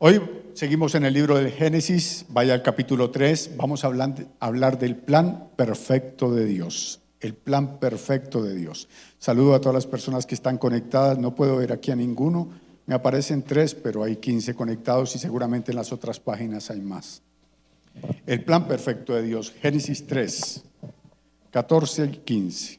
Hoy seguimos en el libro del Génesis, vaya al capítulo 3, vamos a hablar del plan perfecto de Dios, el plan perfecto de Dios. Saludo a todas las personas que están conectadas, no puedo ver aquí a ninguno, me aparecen 3, pero hay 15 conectados y seguramente en las otras páginas hay más. El plan perfecto de Dios, Génesis 3, 14 y 15.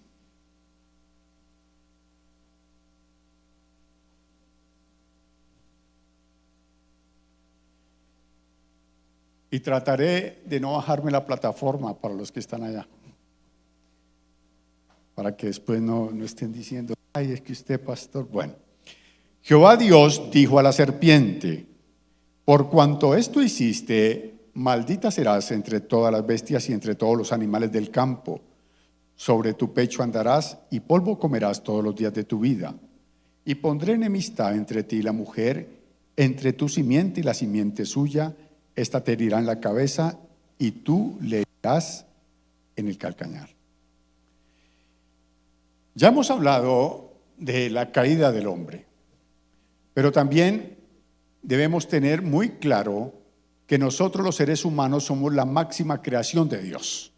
Y trataré de no bajarme la plataforma para los que están allá, para que después no estén diciendo, ay, es que usted, pastor. Bueno, Jehová Dios dijo a la serpiente: por cuanto esto hiciste, maldita serás entre todas las bestias y entre todos los animales del campo. Sobre tu pecho andarás y polvo comerás todos los días de tu vida. Y pondré enemistad entre ti y la mujer, entre tu simiente y la simiente suya. Esta te herirá en la cabeza y tú le herirás en el calcañar. Ya hemos hablado de la caída del hombre, pero también debemos tener muy claro que nosotros los seres humanos somos la máxima creación de Dios.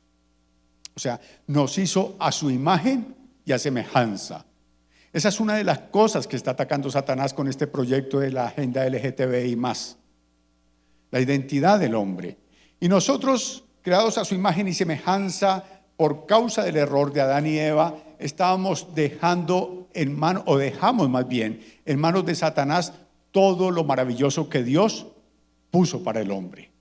O sea, nos hizo a su imagen y a semejanza. Esa es una de las cosas que está atacando Satanás con este proyecto de la agenda LGTBI+. La identidad del hombre. Y nosotros, creados a su imagen y semejanza, por causa del error de Adán y Eva, estábamos dejando en manos, o dejamos más bien, en manos de Satanás todo lo maravilloso que Dios puso para el hombre.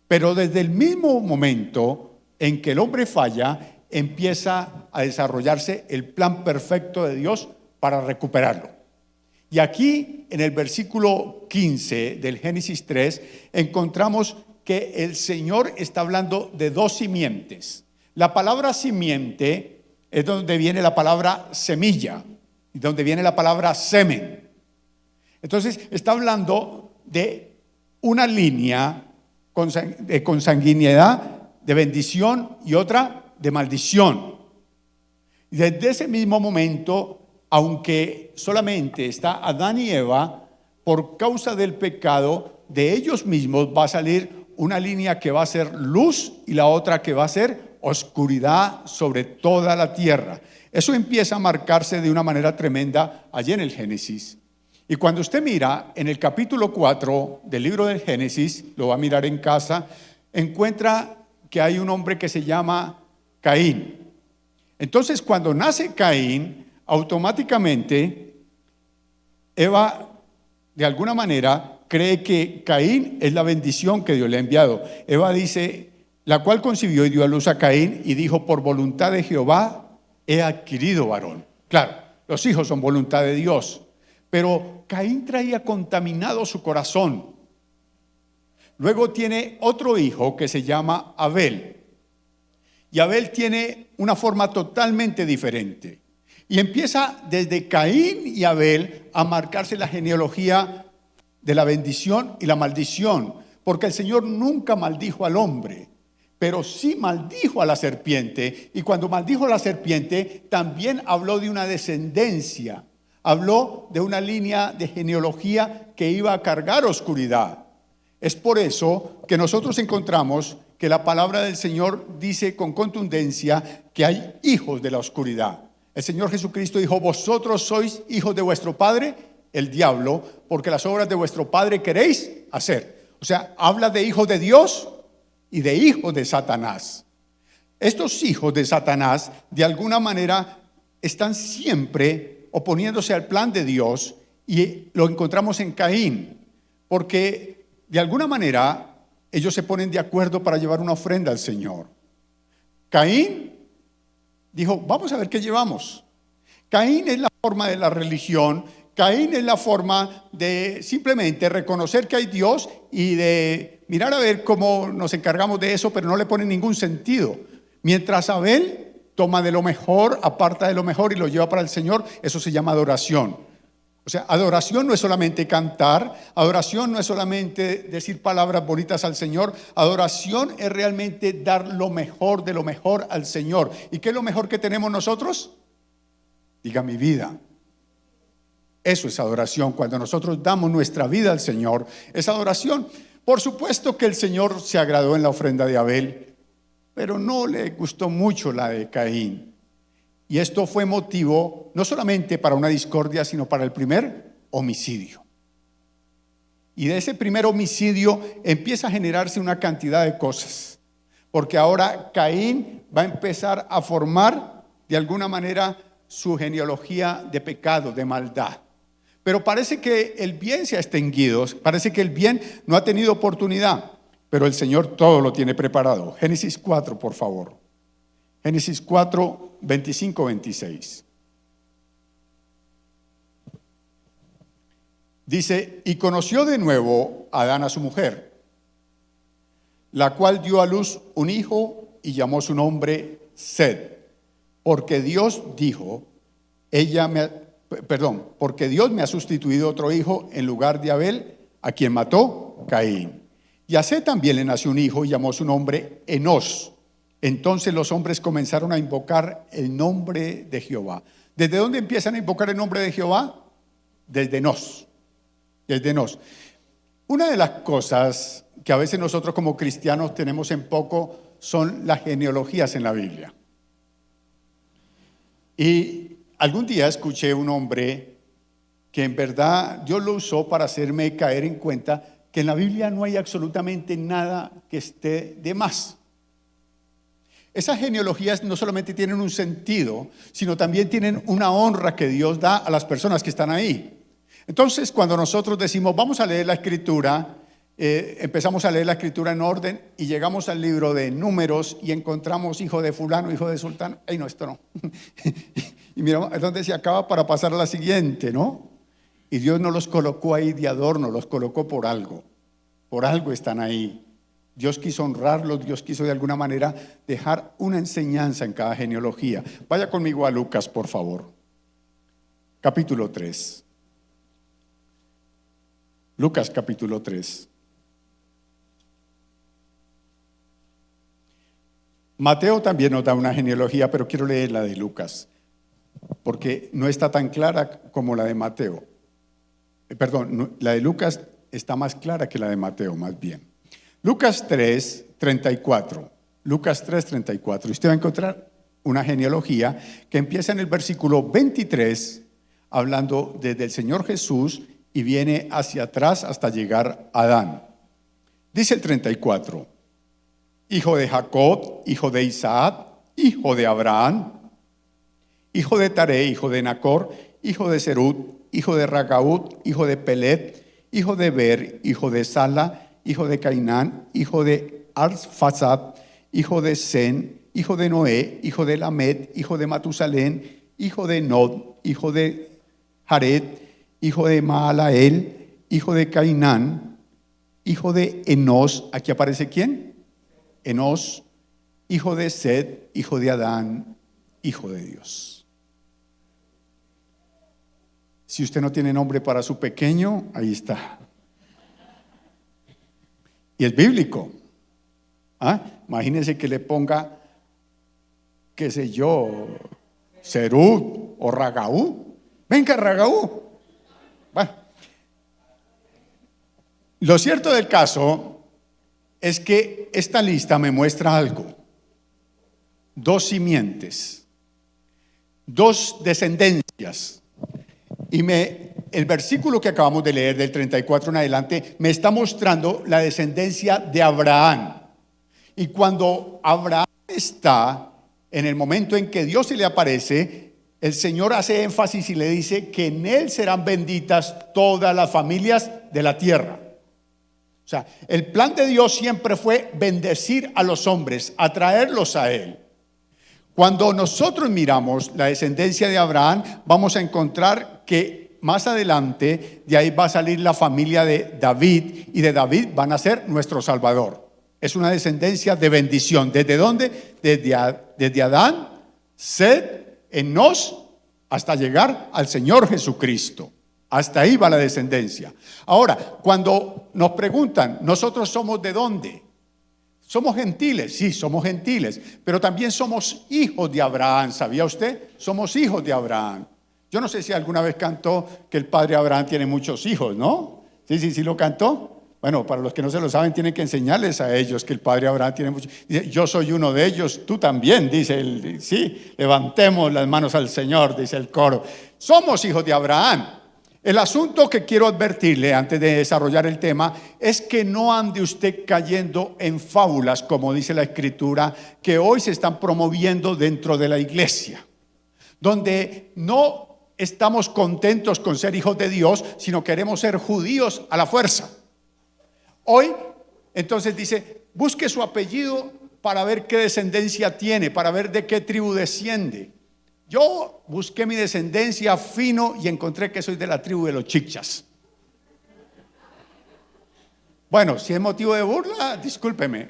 Pero desde el mismo momento en que el hombre falla, empieza a desarrollarse el plan perfecto de Dios para recuperarlo. Y aquí, en el versículo 15 del Génesis 3, encontramos que el Señor está hablando de dos simientes. La palabra simiente es donde viene la palabra semilla, y donde viene la palabra semen. Entonces, está hablando de una línea de consanguinidad, de bendición, y otra de maldición. Y desde ese mismo momento, aunque solamente está Adán y Eva, por causa del pecado de ellos mismos va a salir una línea que va a ser luz y la otra que va a ser oscuridad sobre toda la tierra. Eso empieza a marcarse de una manera tremenda allí en el Génesis. Y cuando usted mira en el capítulo 4 del libro del Génesis, lo va a mirar en casa, encuentra que hay un hombre que se llama Caín. Entonces, cuando nace Caín, automáticamente Eva de alguna manera cree que Caín es la bendición que Dios le ha enviado. Eva dice, la cual concibió y dio a luz a Caín y dijo, por voluntad de Jehová he adquirido varón. Claro, los hijos son voluntad de Dios, pero Caín traía contaminado su corazón. Luego tiene otro hijo que se llama Abel, y Abel tiene una forma totalmente diferente. Y empieza desde Caín y Abel a marcarse la genealogía de la bendición y la maldición, porque el Señor nunca maldijo al hombre, pero sí maldijo a la serpiente. Y cuando maldijo a la serpiente, también habló de una descendencia, habló de una línea de genealogía que iba a cargar oscuridad. Es por eso que nosotros encontramos que la palabra del Señor dice con contundencia que hay hijos de la oscuridad. El Señor Jesucristo dijo, vosotros sois hijos de vuestro padre, el diablo, porque las obras de vuestro padre queréis hacer. O sea, habla de hijos de Dios y de hijos de Satanás. Estos hijos de Satanás, de alguna manera, están siempre oponiéndose al plan de Dios, y lo encontramos en Caín, porque de alguna manera ellos se ponen de acuerdo para llevar una ofrenda al Señor. Caín dijo, vamos a ver qué llevamos. Caín es la forma de la religión. Caín es la forma de simplemente reconocer que hay Dios y de mirar a ver cómo nos encargamos de eso, pero no le pone ningún sentido. Mientras Abel toma de lo mejor, aparta de lo mejor y lo lleva para el Señor, eso se llama adoración. O sea, adoración no es solamente cantar, adoración no es solamente decir palabras bonitas al Señor, adoración es realmente dar lo mejor de lo mejor al Señor. ¿Y qué es lo mejor que tenemos nosotros? Diga, mi vida. Eso es adoración. Cuando nosotros damos nuestra vida al Señor, es adoración. Por supuesto que el Señor se agradó en la ofrenda de Abel, pero no le gustó mucho la de Caín. Y esto fue motivo no solamente para una discordia, sino para el primer homicidio. Y de ese primer homicidio empieza a generarse una cantidad de cosas. Porque ahora Caín va a empezar a formar de alguna manera su genealogía de pecado, de maldad. Pero parece que el bien se ha extinguido, parece que el bien no ha tenido oportunidad, pero el Señor todo lo tiene preparado. Génesis 4, por favor. Génesis 4, 25, 26. Dice, y conoció de nuevo Adán a su mujer, la cual dio a luz un hijo y llamó su nombre Set, porque Dios dijo, porque Dios me ha sustituido otro hijo en lugar de Abel, a quien mató Caín. Y a Set también le nació un hijo y llamó su nombre Enos. Entonces los hombres comenzaron a invocar el nombre de Jehová. ¿Desde dónde empiezan a invocar el nombre de Jehová? Desde Enos. Desde Enos. Una de las cosas que a veces nosotros como cristianos tenemos en poco son las genealogías en la Biblia. Y algún día escuché un hombre que en verdad Dios lo usó para hacerme caer en cuenta que en la Biblia no hay absolutamente nada que esté de más. Esas genealogías no solamente tienen un sentido, sino también tienen una honra que Dios da a las personas que están ahí. Entonces, cuando nosotros decimos, vamos a leer la Escritura, empezamos a leer la Escritura en orden y llegamos al libro de Números y encontramos hijo de fulano, hijo de sultano. ¡Ay, no, esto no! Y mira, es donde se acaba para pasar a la siguiente, ¿no? Y Dios no los colocó ahí de adorno, los colocó por algo. Por algo están ahí. Dios quiso honrarlos, Dios quiso de alguna manera dejar una enseñanza en cada genealogía. Vaya conmigo a Lucas, por favor. Capítulo 3. Lucas capítulo 3. Mateo también nos da una genealogía, pero quiero leer la de Lucas, porque no está tan clara como la de Mateo. La de Lucas está más clara que la de Mateo, más bien. Lucas 3, 34. Lucas 3, 34. Y usted va a encontrar una genealogía que empieza en el versículo 23, hablando desde el Señor Jesús y viene hacia atrás hasta llegar a Adán. Dice el 34, hijo de Jacob, hijo de Isaac, hijo de Abraham, hijo de Taré, hijo de Nacor, hijo de Serug, hijo de Ragaud, hijo de Pelet, hijo de Ber, hijo de Sala, hijo de Cainán, hijo de Arfaxad, hijo de Sen, hijo de Noé, hijo de Lamed, hijo de Matusalén, hijo de Nod, hijo de Jared, hijo de Mahalael, hijo de Cainán, hijo de Enos. Aquí aparece ¿quién? Enos, hijo de Set, hijo de Adán, hijo de Dios. Si usted no tiene nombre para su pequeño, ahí está. Y es bíblico. Imagínense que le ponga, qué sé yo, Serug o Ragaú. Venga, Ragaú. Bueno, lo cierto del caso es que esta lista me muestra algo. 2 simientes, 2 descendencias. Y el versículo que acabamos de leer del 34 en adelante me está mostrando la descendencia de Abraham. Y cuando Abraham está en el momento en que Dios se le aparece, el Señor hace énfasis y le dice que en él serán benditas todas las familias de la tierra. O sea, el plan de Dios siempre fue bendecir a los hombres, atraerlos a él. Cuando nosotros miramos la descendencia de Abraham, vamos a encontrar que más adelante de ahí va a salir la familia de David, y de David van a ser nuestro Salvador. Es una descendencia de bendición. ¿Desde dónde? Desde Adán, Set, Enos, hasta llegar al Señor Jesucristo. Hasta ahí va la descendencia. Ahora, cuando nos preguntan, ¿nosotros somos de dónde? ¿Somos gentiles? Sí, somos gentiles, pero también somos hijos de Abraham. ¿Sabía usted? Somos hijos de Abraham. Yo no sé si alguna vez cantó que el padre Abraham tiene muchos hijos, ¿no? Sí, lo cantó. Bueno, para los que no se lo saben, tienen que enseñarles a ellos que el padre Abraham tiene muchos. Dice, yo soy uno de ellos, tú también, dice él. Sí, levantemos las manos al Señor, dice el coro. Somos hijos de Abraham. El asunto que quiero advertirle antes de desarrollar el tema es que no ande usted cayendo en fábulas, como dice la Escritura, que hoy se están promoviendo dentro de la iglesia, donde no estamos contentos con ser hijos de Dios, sino queremos ser judíos a la fuerza. Hoy, entonces dice, busque su apellido para ver qué descendencia tiene, para ver de qué tribu desciende. Yo busqué mi descendencia fino y encontré que soy de la tribu de los chichas. Bueno, si es motivo de burla, discúlpeme,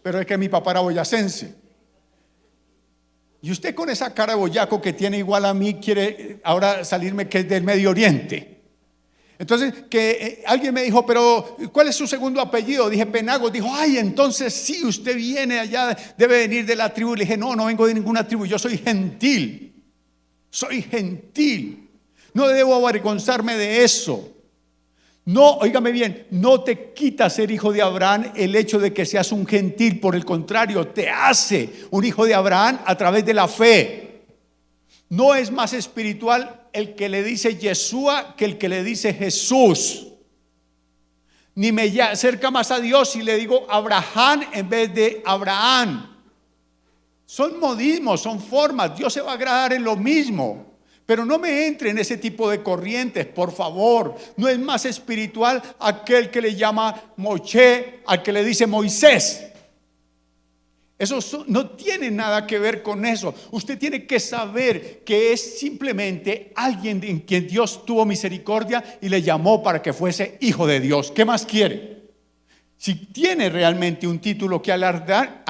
pero es que mi papá era boyacense. Y usted con esa cara de boyaco que tiene igual a mí quiere ahora salirme que es del Medio Oriente. Entonces, alguien me dijo, pero ¿cuál es su segundo apellido? Dije, Penagos. Dijo, ay, entonces sí, usted viene allá, debe venir de la tribu. Le dije, no vengo de ninguna tribu, yo soy gentil. Soy gentil. No debo avergonzarme de eso. No, óigame bien, no te quita ser hijo de Abraham el hecho de que seas un gentil. Por el contrario, te hace un hijo de Abraham a través de la fe. No es más espiritual el que le dice Yeshua que el que le dice Jesús. Ni me acerca más a Dios si le digo Abraham en vez de Abraham. Son modismos, son formas. Dios se va a agradar en lo mismo. Pero no me entre en ese tipo de corrientes, por favor. No es más espiritual aquel que le llama Moshe al que le dice Moisés. Eso no tiene nada que ver con eso. Usted tiene que saber que es simplemente alguien en quien Dios tuvo misericordia y le llamó para que fuese hijo de Dios. ¿Qué más quiere? Si tiene realmente un título que alardear,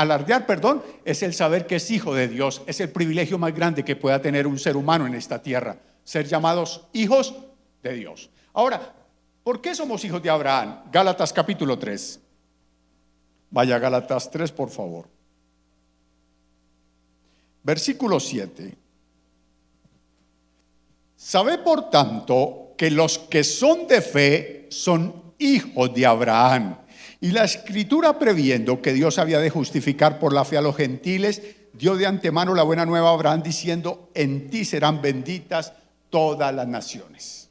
es el saber que es hijo de Dios. Es el privilegio más grande que pueda tener un ser humano en esta tierra, ser llamados hijos de Dios. Ahora, ¿por qué somos hijos de Abraham? Gálatas capítulo 3. Vaya a Gálatas 3, por favor. Versículo 7. Sabe por tanto que los que son de fe son hijos de Abraham. Y la Escritura, previendo que Dios había de justificar por la fe a los gentiles, dio de antemano la buena nueva a Abraham diciendo, en ti serán benditas todas las naciones.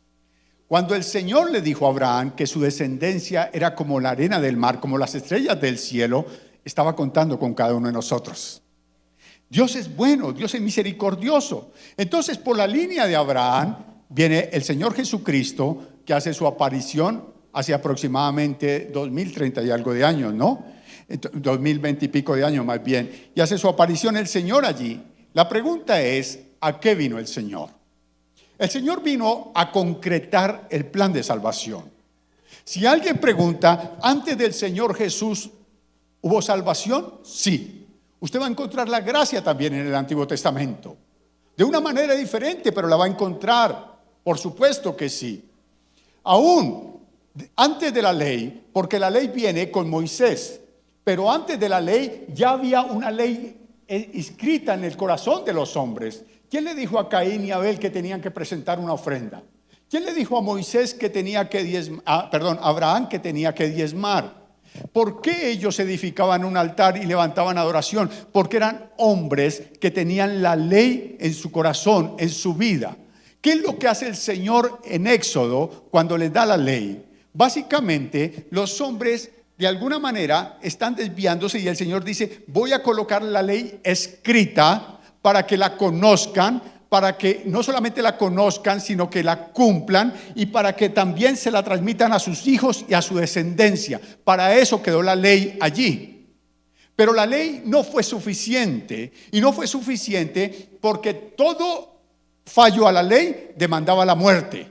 Cuando el Señor le dijo a Abraham que su descendencia era como la arena del mar, como las estrellas del cielo, estaba contando con cada uno de nosotros. Dios es bueno, Dios es misericordioso. Entonces, por la línea de Abraham viene el Señor Jesucristo, que hace su aparición hace aproximadamente 2030 y algo de años, ¿no? 2020 y pico de años más bien. Y hace su aparición el Señor allí. La pregunta es, ¿a qué vino el Señor? El Señor vino a concretar el plan de salvación. Si alguien pregunta, ¿antes del Señor Jesús hubo salvación? Sí. Usted va a encontrar la gracia también en el Antiguo Testamento. De una manera diferente, pero la va a encontrar. Por supuesto que sí. Aún antes de la ley, porque la ley viene con Moisés, pero antes de la ley ya había una ley inscrita en el corazón de los hombres. ¿Quién le dijo a Caín y Abel que tenían que presentar una ofrenda? ¿Quién le dijo a Moisés que tenía que Abraham que tenía que diezmar? ¿Por qué ellos edificaban un altar y levantaban adoración? Porque eran hombres que tenían la ley en su corazón, en su vida. ¿Qué es lo que hace el Señor en Éxodo cuando les da la ley? Básicamente, los hombres de alguna manera están desviándose y el Señor dice, voy a colocar la ley escrita para que la conozcan, para que no solamente la conozcan, sino que la cumplan y para que también se la transmitan a sus hijos y a su descendencia. Para eso quedó la ley allí. Pero la ley no fue suficiente, y no fue suficiente porque todo fallo a la ley demandaba la muerte.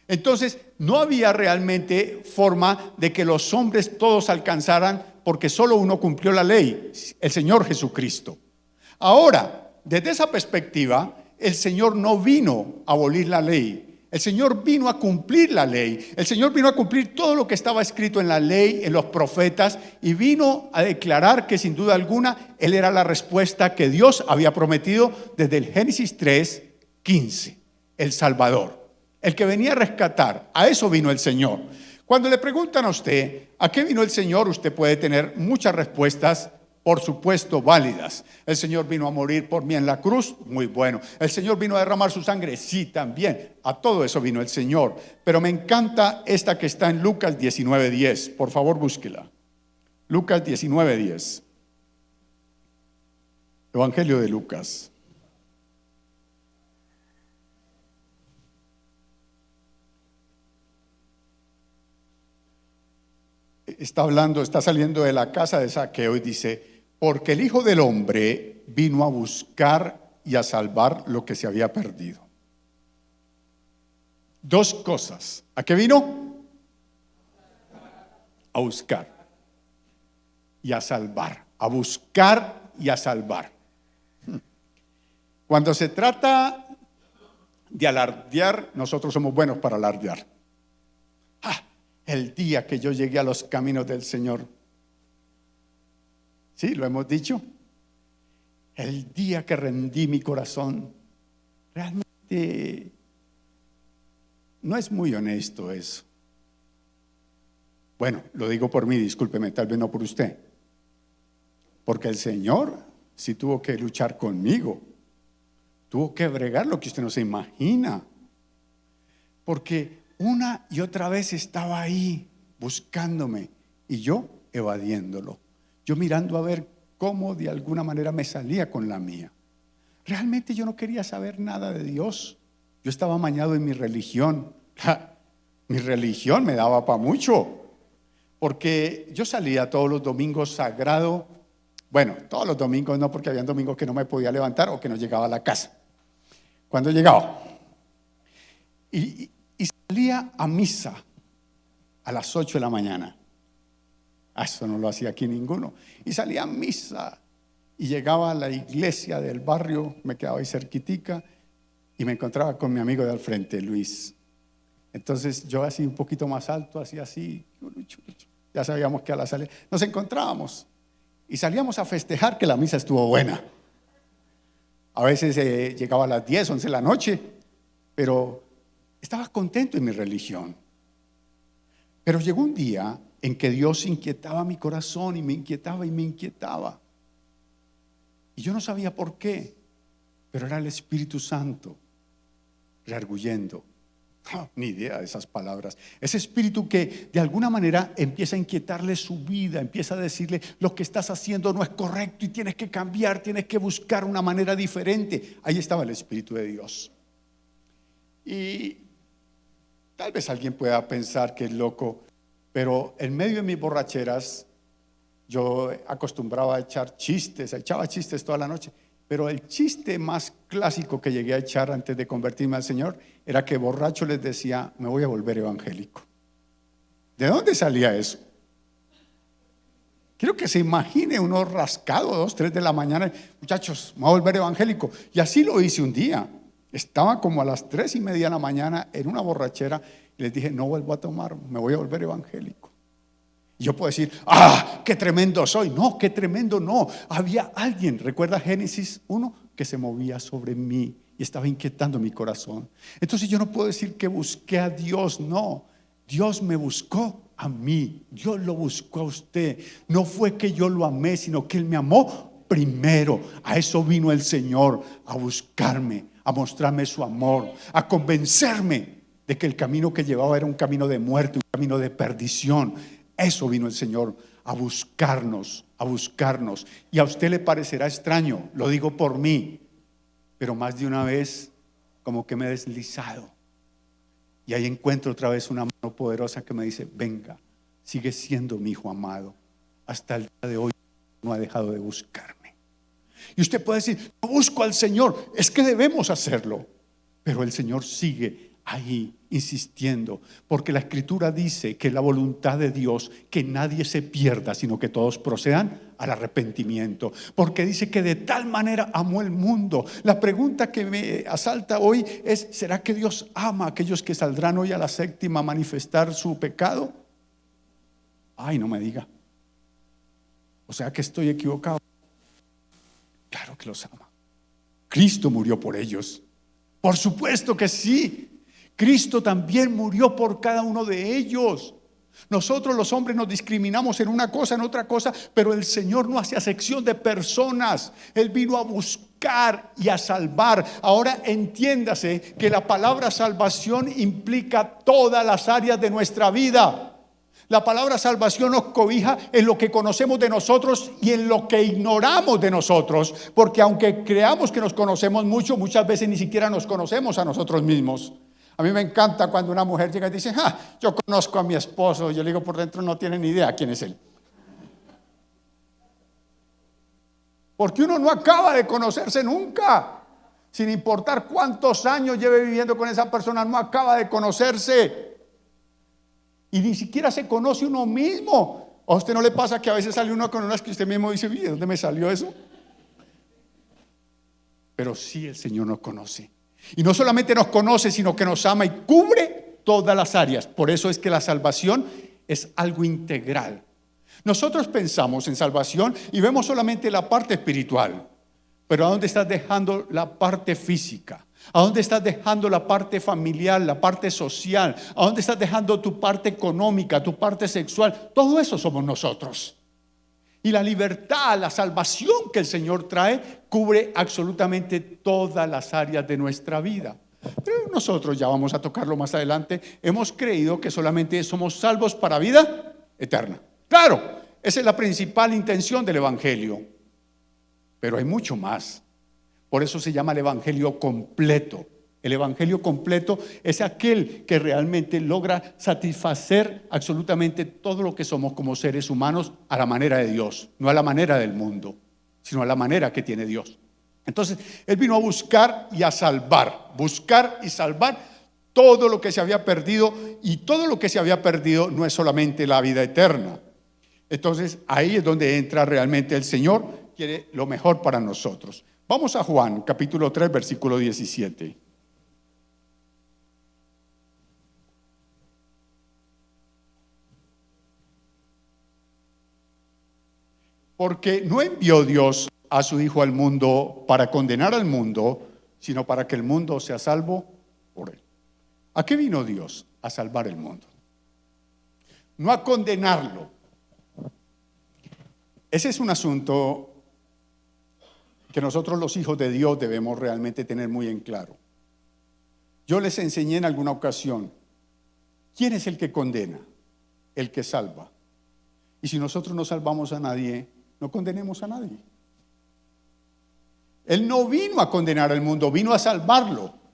Entonces no había realmente forma de que los hombres todos alcanzaran, porque solo uno cumplió la ley, el Señor Jesucristo. Ahora, desde esa perspectiva, el Señor no vino a abolir la ley. El Señor vino a cumplir la ley. El Señor vino a cumplir todo lo que estaba escrito en la ley, en los profetas, y vino a declarar que sin duda alguna Él era la respuesta que Dios había prometido desde el Génesis 3:15. el Salvador, el que venía a rescatar. A eso vino el Señor. Cuando le preguntan a usted a qué vino el Señor, usted puede tener muchas respuestas, por supuesto válidas. El Señor vino a morir por mí en la cruz, muy bueno. El Señor vino a derramar su sangre, sí, también. A todo eso vino el Señor. Pero me encanta esta que está en Lucas 19:10. Por favor, búsquela. Lucas 19:10. Evangelio de Lucas. Está saliendo de la casa de Zaqueo y dice: porque el Hijo del Hombre vino a buscar y a salvar lo que se había perdido. Dos cosas. ¿A qué vino? A buscar y a salvar. A buscar y a salvar. Cuando se trata de alardear, nosotros somos buenos para alardear. El día que yo llegué a los caminos del Señor. Sí, lo hemos dicho. El día que rendí mi corazón. Realmente no es muy honesto eso. Bueno, lo digo por mí, discúlpeme, tal vez no por usted. Porque el Señor sí tuvo que luchar conmigo. Tuvo que bregar lo que usted no se imagina. Porque una y otra vez estaba ahí buscándome y yo evadiéndolo. Yo mirando a ver cómo de alguna manera me salía con la mía. Realmente yo no quería saber nada de Dios. Yo estaba amañado en mi religión. Mi religión me daba para mucho. Porque yo salía todos los domingos sagrado. Bueno, todos los domingos no, porque había domingos que no me podía levantar o que no llegaba a la casa. Cuando llegaba y salía a misa a las 8 de la mañana. Eso no lo hacía aquí ninguno. Y salía a misa y llegaba a la iglesia del barrio, me quedaba ahí cerquitica y me encontraba con mi amigo de al frente, Luis. Entonces yo así un poquito más alto, así, ya sabíamos que a la salida nos encontrábamos y salíamos a festejar que la misa estuvo buena. A veces llegaba a las 10, 11 de la noche, pero estaba contento en mi religión. Pero llegó un día en que Dios inquietaba mi corazón y me inquietaba y me inquietaba. Y yo no sabía por qué, pero era el Espíritu Santo rearguyendo. Ni idea de esas palabras. Ese espíritu que de alguna manera empieza a inquietarle su vida, empieza a decirle: lo que estás haciendo no es correcto y tienes que cambiar, tienes que buscar una manera diferente. Ahí estaba el Espíritu de Dios. Y tal vez alguien pueda pensar que es loco, pero en medio de mis borracheras yo acostumbraba a echaba chistes toda la noche. Pero el chiste más clásico que llegué a echar antes de convertirme al Señor era que borracho les decía: me voy a volver evangélico. ¿De dónde salía eso? Quiero que se imagine uno rascado 2, 3 de la mañana: muchachos, me voy a volver evangélico. Y así lo hice un día. Estaba como a las 3:30 de la mañana en una borrachera y les dije: no vuelvo a tomar, me voy a volver evangélico. Y yo puedo decir: qué tremendo soy. No, qué tremendo no. Había alguien, recuerda Génesis 1, que se movía sobre mí y estaba inquietando mi corazón. Entonces yo no puedo decir que busqué a Dios, no. Dios me buscó a mí, Dios lo buscó a usted. No fue que yo lo amé, sino que Él me amó primero. A eso vino el Señor, a buscarme, a mostrarme su amor, a convencerme de que el camino que llevaba era un camino de muerte, un camino de perdición. Eso vino el Señor, a buscarnos, a buscarnos. Y a usted le parecerá extraño, lo digo por mí, pero más de una vez como que me he deslizado y ahí encuentro otra vez una mano poderosa que me dice: venga, sigue siendo mi hijo amado. Hasta el día de hoy no ha dejado de buscarme. Y usted puede decir: no busco al Señor. Es que debemos hacerlo, pero el Señor sigue ahí insistiendo, porque la Escritura dice que la voluntad de Dios que nadie se pierda, sino que todos procedan al arrepentimiento, porque dice que de tal manera amó el mundo. La pregunta que me asalta hoy es: ¿será que Dios ama a aquellos que saldrán hoy a la séptima a manifestar su pecado? Ay, no me diga. O sea que estoy equivocado. Claro que los ama. Cristo murió por ellos. Por supuesto que sí. Cristo también murió por cada uno de ellos. Nosotros los hombres nos discriminamos en una cosa, en otra cosa, pero el Señor no hace acepción de personas. Él vino a buscar y a salvar. Ahora entiéndase que la palabra salvación implica todas las áreas de nuestra vida. La palabra salvación nos cobija en lo que conocemos de nosotros y en lo que ignoramos de nosotros, porque aunque creamos que nos conocemos mucho, muchas veces ni siquiera nos conocemos a nosotros mismos. A mí me encanta cuando una mujer llega y dice, yo conozco a mi esposo. Yo le digo, por dentro no tiene ni idea quién es él. Porque uno no acaba de conocerse nunca. Sin importar cuántos años lleve viviendo con esa persona, no acaba de conocerse. Y ni siquiera se conoce uno mismo. ¿A usted no le pasa que a veces sale uno con unas que usted mismo dice, ¿de dónde me salió eso? Pero sí, el Señor nos conoce. Y no solamente nos conoce, sino que nos ama y cubre todas las áreas. Por eso es que la salvación es algo integral. Nosotros pensamos en salvación y vemos solamente la parte espiritual. Pero ¿a dónde estás dejando la parte física? ¿A dónde estás dejando la parte familiar, la parte social? ¿A dónde estás dejando tu parte económica, tu parte sexual? Todo eso somos nosotros. Y la libertad, la salvación que el Señor trae, cubre absolutamente todas las áreas de nuestra vida. Pero nosotros, ya vamos a tocarlo más adelante, hemos creído que solamente somos salvos para vida eterna. Claro, esa es la principal intención del Evangelio. Pero hay mucho más. Por eso se llama el Evangelio completo. El Evangelio completo es aquel que realmente logra satisfacer absolutamente todo lo que somos como seres humanos a la manera de Dios, no a la manera del mundo, sino a la manera que tiene Dios. Entonces, Él vino a buscar y a salvar todo lo que se había perdido, y todo lo que se había perdido no es solamente la vida eterna. Entonces, ahí es donde entra realmente el Señor, quiere lo mejor para nosotros. Vamos a Juan, capítulo 3, versículo 17. Porque no envió Dios a su Hijo al mundo para condenar al mundo, sino para que el mundo sea salvo por él. ¿A qué vino Dios? A salvar el mundo, no a condenarlo. Ese es un asunto que nosotros los hijos de Dios debemos realmente tener muy en claro. Yo les enseñé en alguna ocasión, ¿quién es el que condena? El que salva. Y si nosotros no salvamos a nadie, no condenemos a nadie. Él no vino a condenar al mundo, vino a salvarlo.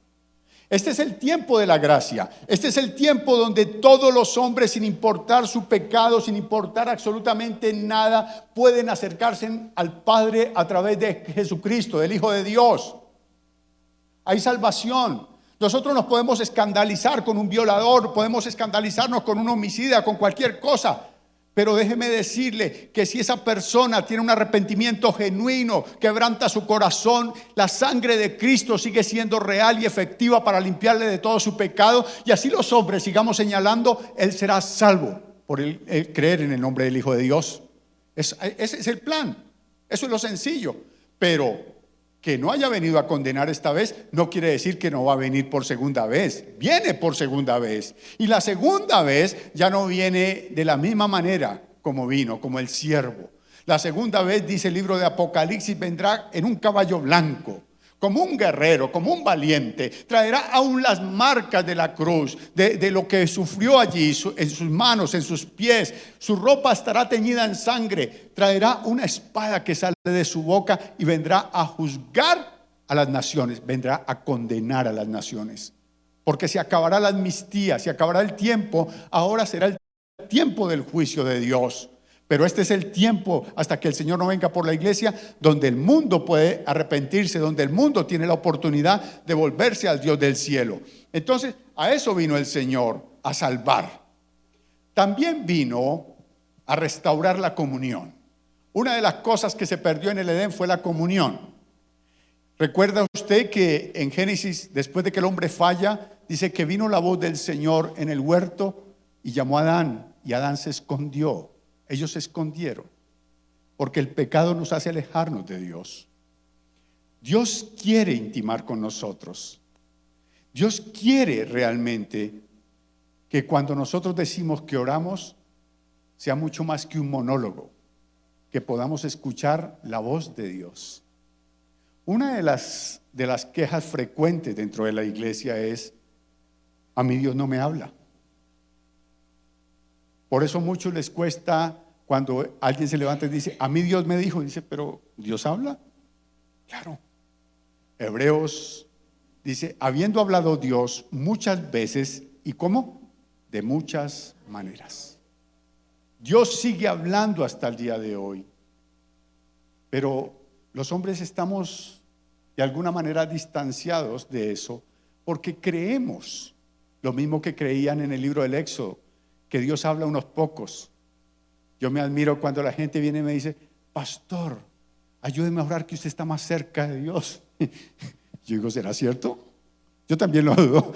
Este es el tiempo de la gracia. Este es el tiempo donde todos los hombres, sin importar su pecado, sin importar absolutamente nada, pueden acercarse al Padre a través de Jesucristo, del Hijo de Dios. Hay salvación. Nosotros nos podemos escandalizar con un violador, podemos escandalizarnos con un homicida, con cualquier cosa. Pero déjeme decirle que si esa persona tiene un arrepentimiento genuino, quebranta su corazón, la sangre de Cristo sigue siendo real y efectiva para limpiarle de todo su pecado. Y así los hombres sigamos señalando, él será salvo por el creer en el nombre del Hijo de Dios. Ese es el plan, eso es lo sencillo. Pero que no haya venido a condenar esta vez no quiere decir que no va a venir por segunda vez. Viene por segunda vez. Y la segunda vez ya no viene de la misma manera como vino, como el siervo. La segunda vez, dice el libro de Apocalipsis, vendrá en un caballo blanco, como un guerrero, como un valiente. Traerá aún las marcas de la cruz, de lo que sufrió allí, en sus manos, en sus pies. Su ropa estará teñida en sangre. Traerá una espada que sale de su boca y vendrá a juzgar a las naciones, vendrá a condenar a las naciones. Porque se acabará la amnistía, se acabará el tiempo. Ahora será el tiempo del juicio de Dios. Pero este es el tiempo hasta que el Señor no venga por la iglesia, donde el mundo puede arrepentirse, donde el mundo tiene la oportunidad de volverse al Dios del cielo. Entonces, a eso vino el Señor, a salvar. También vino a restaurar la comunión. Una de las cosas que se perdió en el Edén fue la comunión. ¿Recuerda usted que en Génesis, después de que el hombre falla, dice que vino la voz del Señor en el huerto y llamó a Adán, y Adán se escondió? Ellos se escondieron porque el pecado nos hace alejarnos de Dios. Dios quiere intimar con nosotros. Dios quiere realmente que cuando nosotros decimos que oramos, sea mucho más que un monólogo, que podamos escuchar la voz de Dios. Una de las quejas frecuentes dentro de la iglesia es: a mí Dios no me habla. Por eso a muchos les cuesta cuando alguien se levanta y dice: a mí Dios me dijo. Dice: pero ¿Dios habla? Claro. Hebreos dice: habiendo hablado Dios muchas veces. ¿Y cómo? De muchas maneras. Dios sigue hablando hasta el día de hoy. Pero los hombres estamos de alguna manera distanciados de eso, porque creemos lo mismo que creían en el libro del Éxodo, que Dios habla a unos pocos. Yo me admiro cuando la gente viene y me dice: pastor, ayúdeme a orar que usted está más cerca de Dios. Yo digo: ¿será cierto? Yo también lo dudo.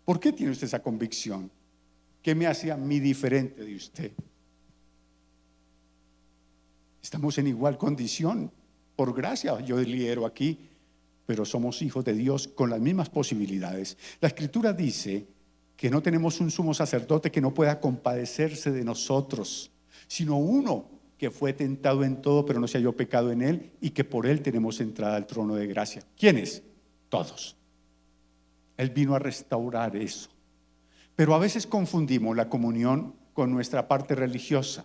¿Por qué tiene usted esa convicción? ¿Qué me hace a mí diferente de usted? Estamos en igual condición, por gracia yo lidero aquí, pero somos hijos de Dios con las mismas posibilidades. La Escritura dice que no tenemos un sumo sacerdote que no pueda compadecerse de nosotros, sino uno que fue tentado en todo, pero no se halló pecado en él, y que por él tenemos entrada al trono de gracia. ¿Quiénes? Todos. Él vino a restaurar eso. Pero a veces confundimos la comunión con nuestra parte religiosa.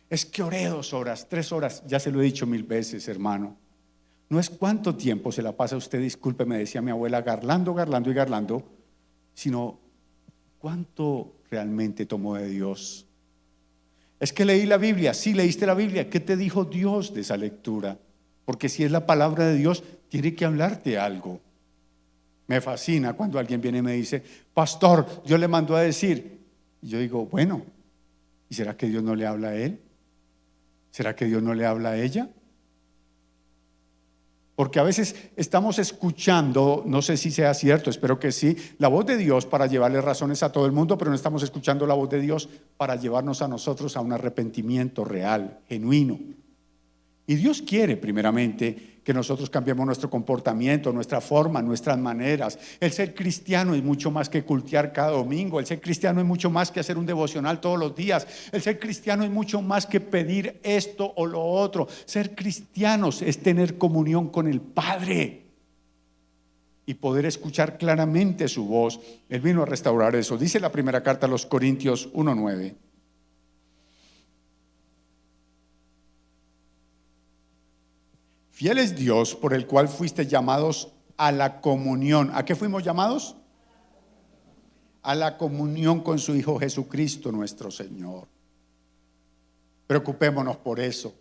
Es que oré 2 horas, 3 horas, ya se lo he dicho 1000 veces, hermano. No es cuánto tiempo se la pasa usted, discúlpeme, decía mi abuela, garlando, garlando y garlando, sino cuánto realmente tomó de Dios. Es que leí la Biblia. Sí, leíste la Biblia. ¿Qué te dijo Dios de esa lectura? Porque si es la palabra de Dios, tiene que hablarte algo. Me fascina cuando alguien viene y me dice: pastor, Dios le mandó a decir. Y yo digo: bueno, ¿y será que Dios no le habla a él? ¿Será que Dios no le habla a ella? Porque a veces estamos escuchando, no sé si sea cierto, espero que sí, la voz de Dios para llevarle razones a todo el mundo, pero no estamos escuchando la voz de Dios para llevarnos a nosotros a un arrepentimiento real, genuino. Y Dios quiere primeramente que nosotros cambiemos nuestro comportamiento, nuestra forma, nuestras maneras. El ser cristiano es mucho más que cultear cada domingo. El ser cristiano es mucho más que hacer un devocional todos los días. El ser cristiano es mucho más que pedir esto o lo otro. Ser cristianos es tener comunión con el Padre y poder escuchar claramente su voz. Él vino a restaurar eso. Dice la primera carta a los Corintios 1:9. Fiel es Dios, por el cual fuiste llamados a la comunión. ¿A qué fuimos llamados? A la comunión con su Hijo Jesucristo nuestro Señor. Preocupémonos por eso.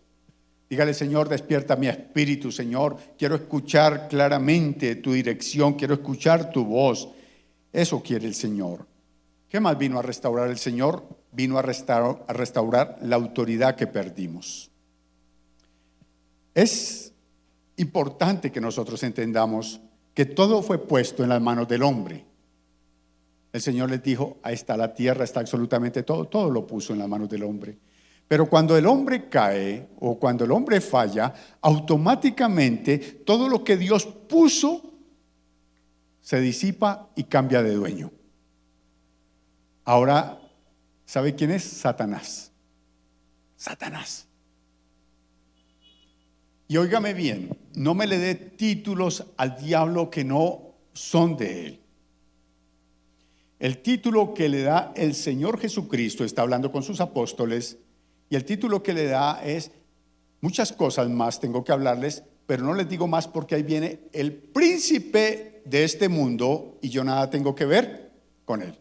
Dígale: Señor, despierta mi espíritu, Señor. Quiero escuchar claramente tu dirección, quiero escuchar tu voz. Eso quiere el Señor. ¿Qué más vino a restaurar el Señor? Vino a restaurar la autoridad que perdimos. Es importante que nosotros entendamos que todo fue puesto en las manos del hombre. El Señor les dijo: ahí está la tierra, está absolutamente todo lo puso en las manos del hombre. Pero cuando el hombre cae o cuando el hombre falla, automáticamente todo lo que Dios puso se disipa y cambia de dueño. Ahora, ¿sabe quién es? Satanás. Satanás. Y óigame bien, no me le dé títulos al diablo que no son de él. El título que le da el Señor Jesucristo, está hablando con sus apóstoles, y el título que le da es muchas cosas más, tengo que hablarles, pero no les digo más porque ahí viene el príncipe de este mundo y yo nada tengo que ver con él.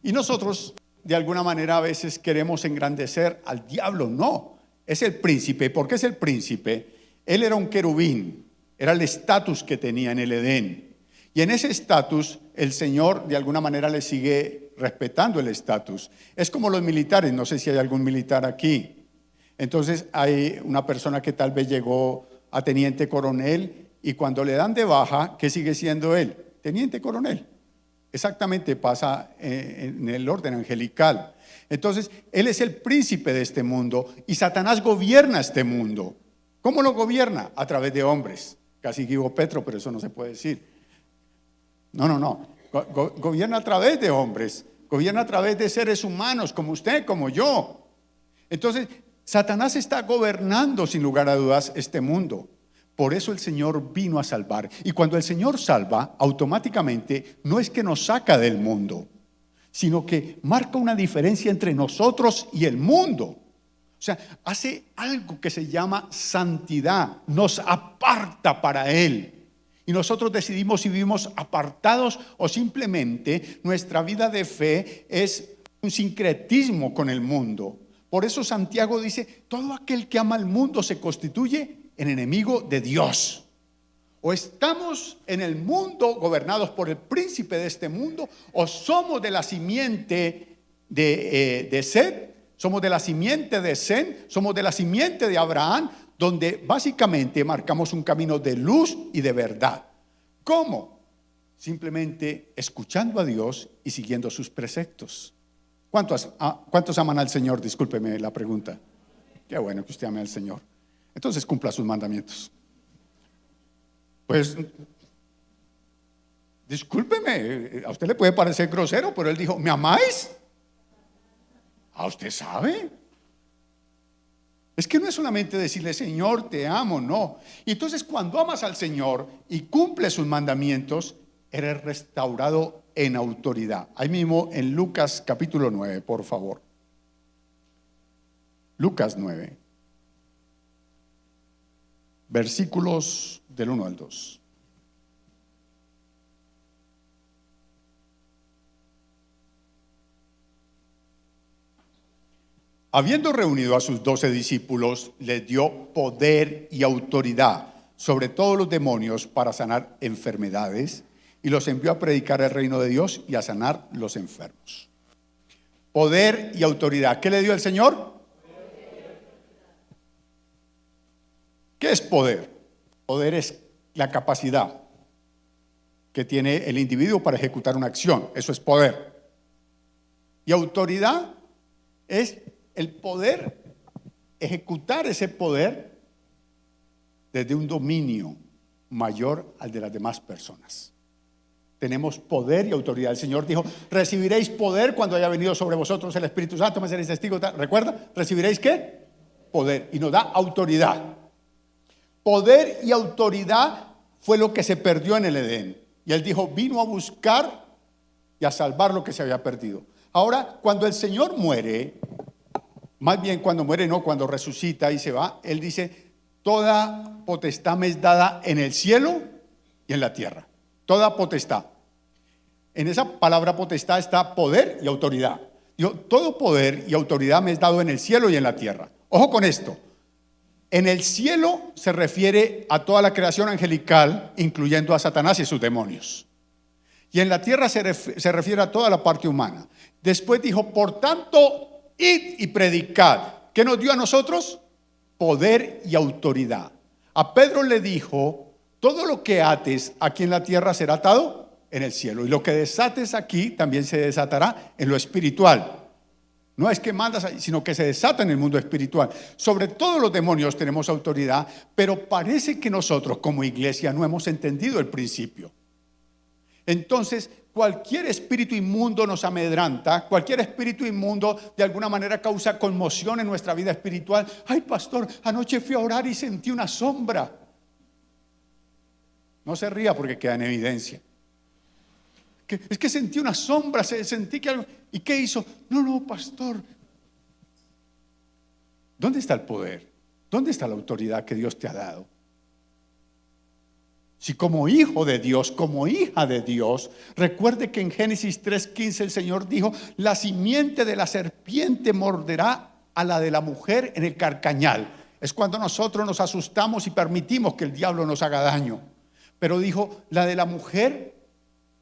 Y nosotros de alguna manera a veces queremos engrandecer al diablo. No, es el príncipe. ¿Por qué es el príncipe? Él era un querubín, era el estatus que tenía en el Edén. Y en ese estatus el Señor de alguna manera le sigue respetando el estatus. Es como los militares, no sé si hay algún militar aquí. Entonces hay una persona que tal vez llegó a teniente coronel y cuando le dan de baja, ¿qué sigue siendo él? Teniente coronel. Exactamente pasa en el orden angelical. Entonces, él es el príncipe de este mundo y Satanás gobierna este mundo. ¿Cómo lo gobierna? A través de hombres Casi digo Petro, pero eso no se puede decir. No. Gobierna a través de hombres, gobierna a través de seres humanos como usted, como yo. Entonces, Satanás está gobernando sin lugar a dudas este mundo. Por eso el Señor vino a salvar. Y cuando el Señor salva, automáticamente no es que nos saca del mundo, sino que marca una diferencia entre nosotros y el mundo. O sea, hace algo que se llama santidad, nos aparta para Él. Y nosotros decidimos si vivimos apartados o simplemente nuestra vida de fe es un sincretismo con el mundo. Por eso Santiago dice, todo aquel que ama al mundo se constituye en enemigo de Dios. O estamos en el mundo gobernados por el príncipe de este mundo, o somos de la simiente de Seth, somos de la simiente de Sem, somos de la simiente de Abraham, donde básicamente marcamos un camino de luz y de verdad. ¿Cómo? Simplemente escuchando a Dios y siguiendo sus preceptos. ¿Cuántos aman al Señor? Discúlpeme la pregunta. Qué bueno que usted ame al Señor. Entonces cumpla sus mandamientos. Pues, discúlpeme, a usted le puede parecer grosero, pero él dijo, ¿me amáis? ¿A usted sabe? Es que no es solamente decirle, Señor, te amo, no. Y entonces cuando amas al Señor y cumples sus mandamientos, eres restaurado en autoridad. Ahí mismo en Lucas capítulo 9, por favor. Lucas 9. Versículos del 1 al 2. Habiendo reunido a sus 12 discípulos, les dio poder y autoridad sobre todos los demonios para sanar enfermedades y los envió a predicar el reino de Dios y a sanar los enfermos. Poder y autoridad. ¿Qué le dio el Señor? ¿Qué es poder? Poder es la capacidad que tiene el individuo para ejecutar una acción. Eso es poder. Y autoridad es el poder, ejecutar ese poder desde un dominio mayor al de las demás personas. Tenemos poder y autoridad. El Señor dijo, recibiréis poder cuando haya venido sobre vosotros el Espíritu Santo, me seréis testigos. ¿Recuerda? ¿Recibiréis qué? Poder. Y nos da autoridad. Poder y autoridad fue lo que se perdió en el Edén. Y Él dijo, vino a buscar y a salvar lo que se había perdido. Ahora, cuando el Señor muere, más bien cuando muere, no, cuando resucita y se va, Él dice, toda potestad me es dada en el cielo y en la tierra. Toda potestad. En esa palabra potestad está poder y autoridad. Dijo, todo poder y autoridad me es dado en el cielo y en la tierra. Ojo con esto. En el cielo se refiere a toda la creación angelical, incluyendo a Satanás y sus demonios. Y en la tierra se refiere a toda la parte humana. Después dijo, por tanto, id y predicad. ¿Qué nos dio a nosotros? Poder y autoridad. A Pedro le dijo, todo lo que ates aquí en la tierra será atado en el cielo. Y lo que desates aquí también se desatará en lo espiritual. No es que mandas, sino que se desata en el mundo espiritual. Sobre todos los demonios tenemos autoridad, pero parece que nosotros como iglesia no hemos entendido el principio. Entonces, cualquier espíritu inmundo nos amedranta, cualquier espíritu inmundo de alguna manera causa conmoción en nuestra vida espiritual. Ay, pastor, anoche fui a orar y sentí una sombra. No se ría porque queda en evidencia. Es que sentí una sombra, sentí que algo. ¿Y qué hizo? No, pastor. ¿Dónde está el poder? ¿Dónde está la autoridad que Dios te ha dado? Si como hijo de Dios, como hija de Dios, recuerde que en Génesis 3:15 el Señor dijo, la simiente de la serpiente morderá a la de la mujer en el carcañal. Es cuando nosotros nos asustamos y permitimos que el diablo nos haga daño. Pero dijo, la de la mujer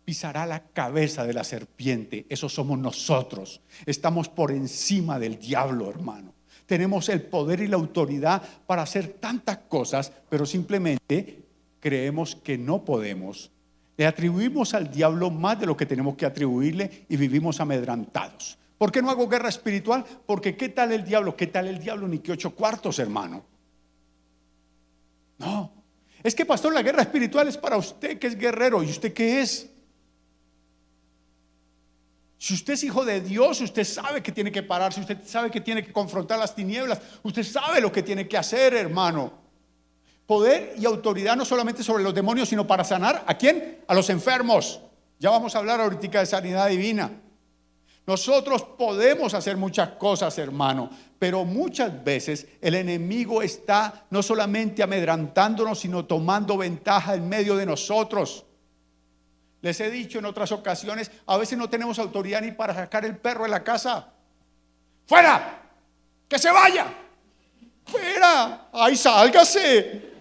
pisará la cabeza de la serpiente. Eso somos nosotros. Estamos por encima del diablo, hermano. Tenemos el poder y la autoridad para hacer tantas cosas, pero simplemente creemos que no podemos. Le atribuimos al diablo más de lo que tenemos que atribuirle y vivimos amedrantados. ¿Por qué no hago guerra espiritual? Porque ¿qué tal el diablo? ¿Qué tal el diablo? Ni que 8 cuartos, hermano. No. Es que, pastor, la guerra espiritual es para usted que es guerrero. ¿Y usted qué es? Si usted es hijo de Dios, usted sabe que tiene que pararse, usted sabe que tiene que confrontar las tinieblas, usted sabe lo que tiene que hacer, hermano. Poder y autoridad no solamente sobre los demonios, sino para sanar, ¿a quién? A los enfermos. Ya vamos a hablar ahorita de sanidad divina. Nosotros podemos hacer muchas cosas, hermano, pero muchas veces el enemigo está no solamente amedrentándonos, sino tomando ventaja en medio de nosotros. Les he dicho en otras ocasiones, a veces no tenemos autoridad ni para sacar el perro de la casa. ¡Fuera! ¡Que se vaya! ¡Fuera! ¡Ay, sálgase!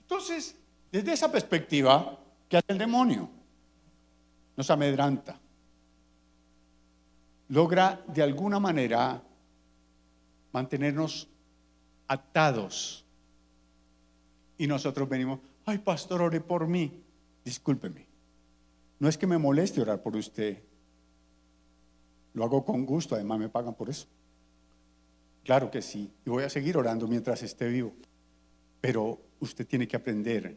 Entonces, desde esa perspectiva, ¿qué hace el demonio? Nos amedrenta. Logra de alguna manera mantenernos atados. Y nosotros venimos, ay, pastor, ore por mí. Discúlpeme, no es que me moleste orar por usted. Lo hago con gusto, además me pagan por eso. Claro que sí, y voy a seguir orando mientras esté vivo. Pero usted tiene que aprender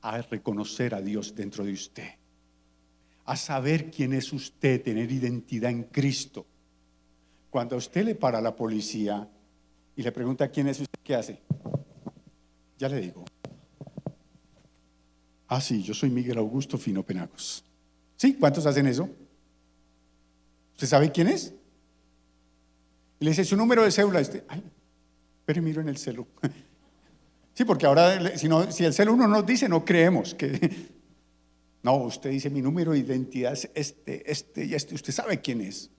a reconocer a Dios dentro de usted, a saber quién es usted, tener identidad en Cristo. Cuando a usted le para la policía y le pregunta quién es usted, ¿qué hace? Ya le digo. Ah, sí, yo soy Miguel Augusto Fino Penagos. ¿Sí? ¿Cuántos hacen eso? ¿Usted sabe quién es? Y le dice su número de cédula. Ay, pero miro en el celu. Sí, porque ahora si el celu no nos dice, no creemos que. No, usted dice mi número de identidad es este y este. Usted sabe quién es.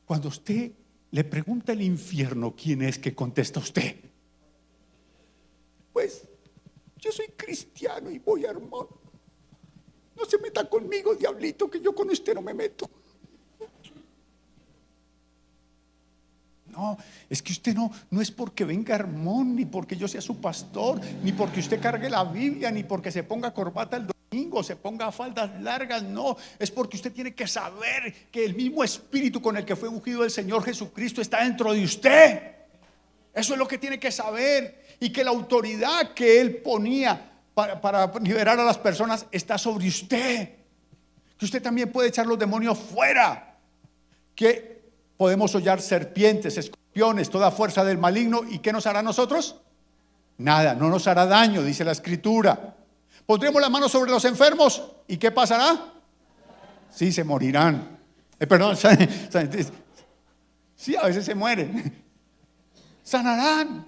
Cuando usted le pregunta al infierno quién es, ¿qué contesta usted? Pues yo soy cristiano y voy a hermano. No se meta conmigo, diablito, que yo con usted no me meto. No, es que usted no es porque venga Hermón, ni porque yo sea su pastor, ni porque usted cargue la Biblia, ni porque se ponga corbata el domingo, se ponga faldas largas. No, es porque usted tiene que saber que el mismo espíritu con el que fue ungido el Señor Jesucristo está dentro de usted. Eso es lo que tiene que saber. Y que la autoridad que Él ponía para liberar a las personas está sobre usted. Que usted también puede echar los demonios fuera. Que podemos hollar serpientes, escorpiones, toda fuerza del maligno. ¿Y qué nos hará a nosotros? Nada, no nos hará daño, dice la Escritura. Pondremos las manos sobre los enfermos. ¿Y qué pasará? Sí, se morirán. Perdón, sí, a veces se mueren. Sanarán.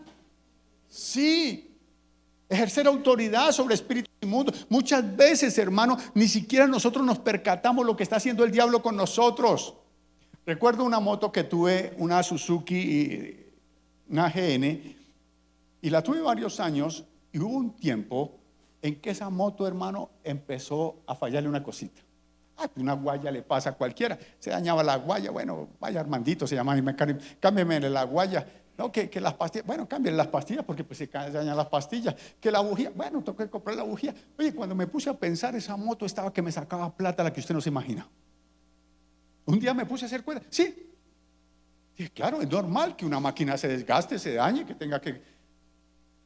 Sí. Ejercer autoridad sobre espíritus inmundos. Muchas veces, hermano, ni siquiera nosotros nos percatamos lo que está haciendo el diablo con nosotros. Recuerdo una moto que tuve, una Suzuki, una GN, y la tuve varios años, y hubo un tiempo en que esa moto, hermano, empezó a fallarle una cosita. Una guaya le pasa a cualquiera, se dañaba la guaya, bueno, vaya Armandito, se llama, cámbiame la guaya. No, que las pastillas, bueno, cambien las pastillas porque pues se dañan las pastillas. Que la bujía, bueno, tengo que comprar la bujía. Oye, cuando me puse a pensar, esa moto estaba que me sacaba plata la que usted no se imagina. Un día me puse a hacer cuenta, sí. Y claro, es normal que una máquina se desgaste, se dañe, que tenga que.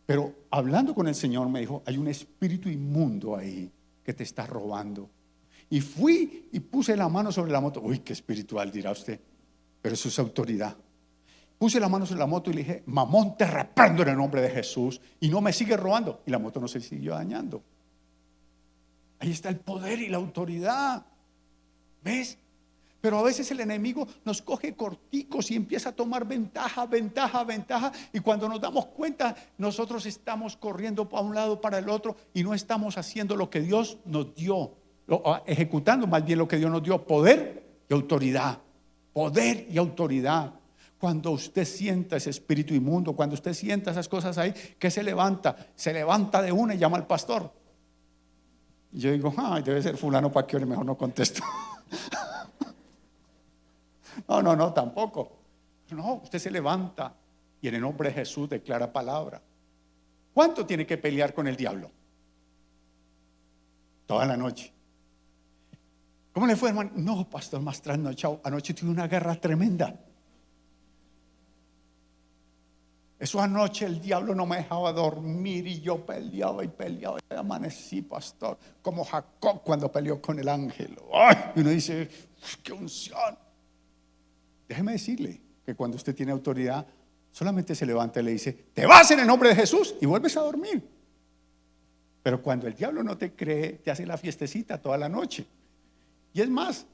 Pero hablando con el Señor me dijo, hay un espíritu inmundo ahí que te está robando. Y fui y puse la mano sobre la moto. Uy, qué espiritual dirá usted, pero eso es autoridad. Puse la mano sobre la moto y le dije, mamón, te reprendo en el nombre de Jesús y no me sigue robando. Y la moto no se siguió dañando. Ahí está el poder y la autoridad. ¿Ves? Pero a veces el enemigo nos coge corticos y empieza a tomar ventaja. Y cuando nos damos cuenta, nosotros estamos corriendo para un lado, para el otro y no estamos haciendo lo que Dios nos dio, ejecutando más bien lo que Dios nos dio, poder y autoridad. Poder y autoridad. Cuando usted sienta ese espíritu inmundo, cuando usted sienta esas cosas ahí, ¿qué se levanta? Se levanta de una y llama al pastor. Y yo digo, ay, debe ser fulano para que ore, mejor no contesto. No, tampoco. No, usted se levanta y en el nombre de Jesús declara palabra. ¿Cuánto tiene que pelear con el diablo? Toda la noche. ¿Cómo le fue, hermano? No, pastor, más trasnochado. Anoche tuve una guerra tremenda. Eso anoche el diablo no me dejaba dormir y yo peleaba y peleaba y amanecí, pastor, como Jacob cuando peleó con el ángel. ¡Ay! Y uno dice, ¡qué unción! Déjeme decirle que cuando usted tiene autoridad, solamente se levanta y le dice, te vas en el nombre de Jesús y vuelves a dormir. Pero cuando el diablo no te cree, te hace la fiestecita toda la noche. Y es más,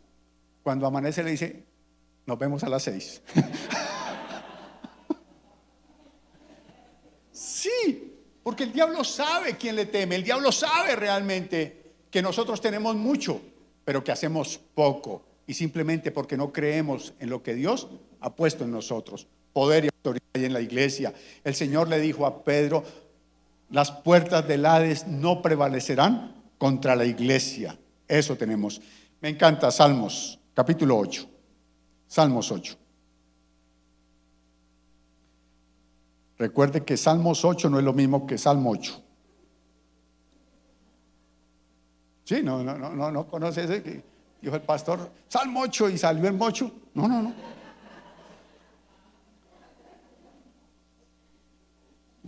cuando amanece le dice, nos vemos a las 6. Sí, porque el diablo sabe quién le teme. El diablo sabe realmente que nosotros tenemos mucho, pero que hacemos poco. Y simplemente porque no creemos en lo que Dios ha puesto en nosotros. Poder y autoridad en la iglesia. El Señor le dijo a Pedro, las puertas del Hades no prevalecerán contra la iglesia. Eso tenemos. Me encanta Salmos, capítulo 8. Salmos 8. Recuerde que Salmos 8 no es lo mismo que Salmo 8. Sí, no conoce ese que dijo el pastor, Salmo 8 y salió el mocho. No.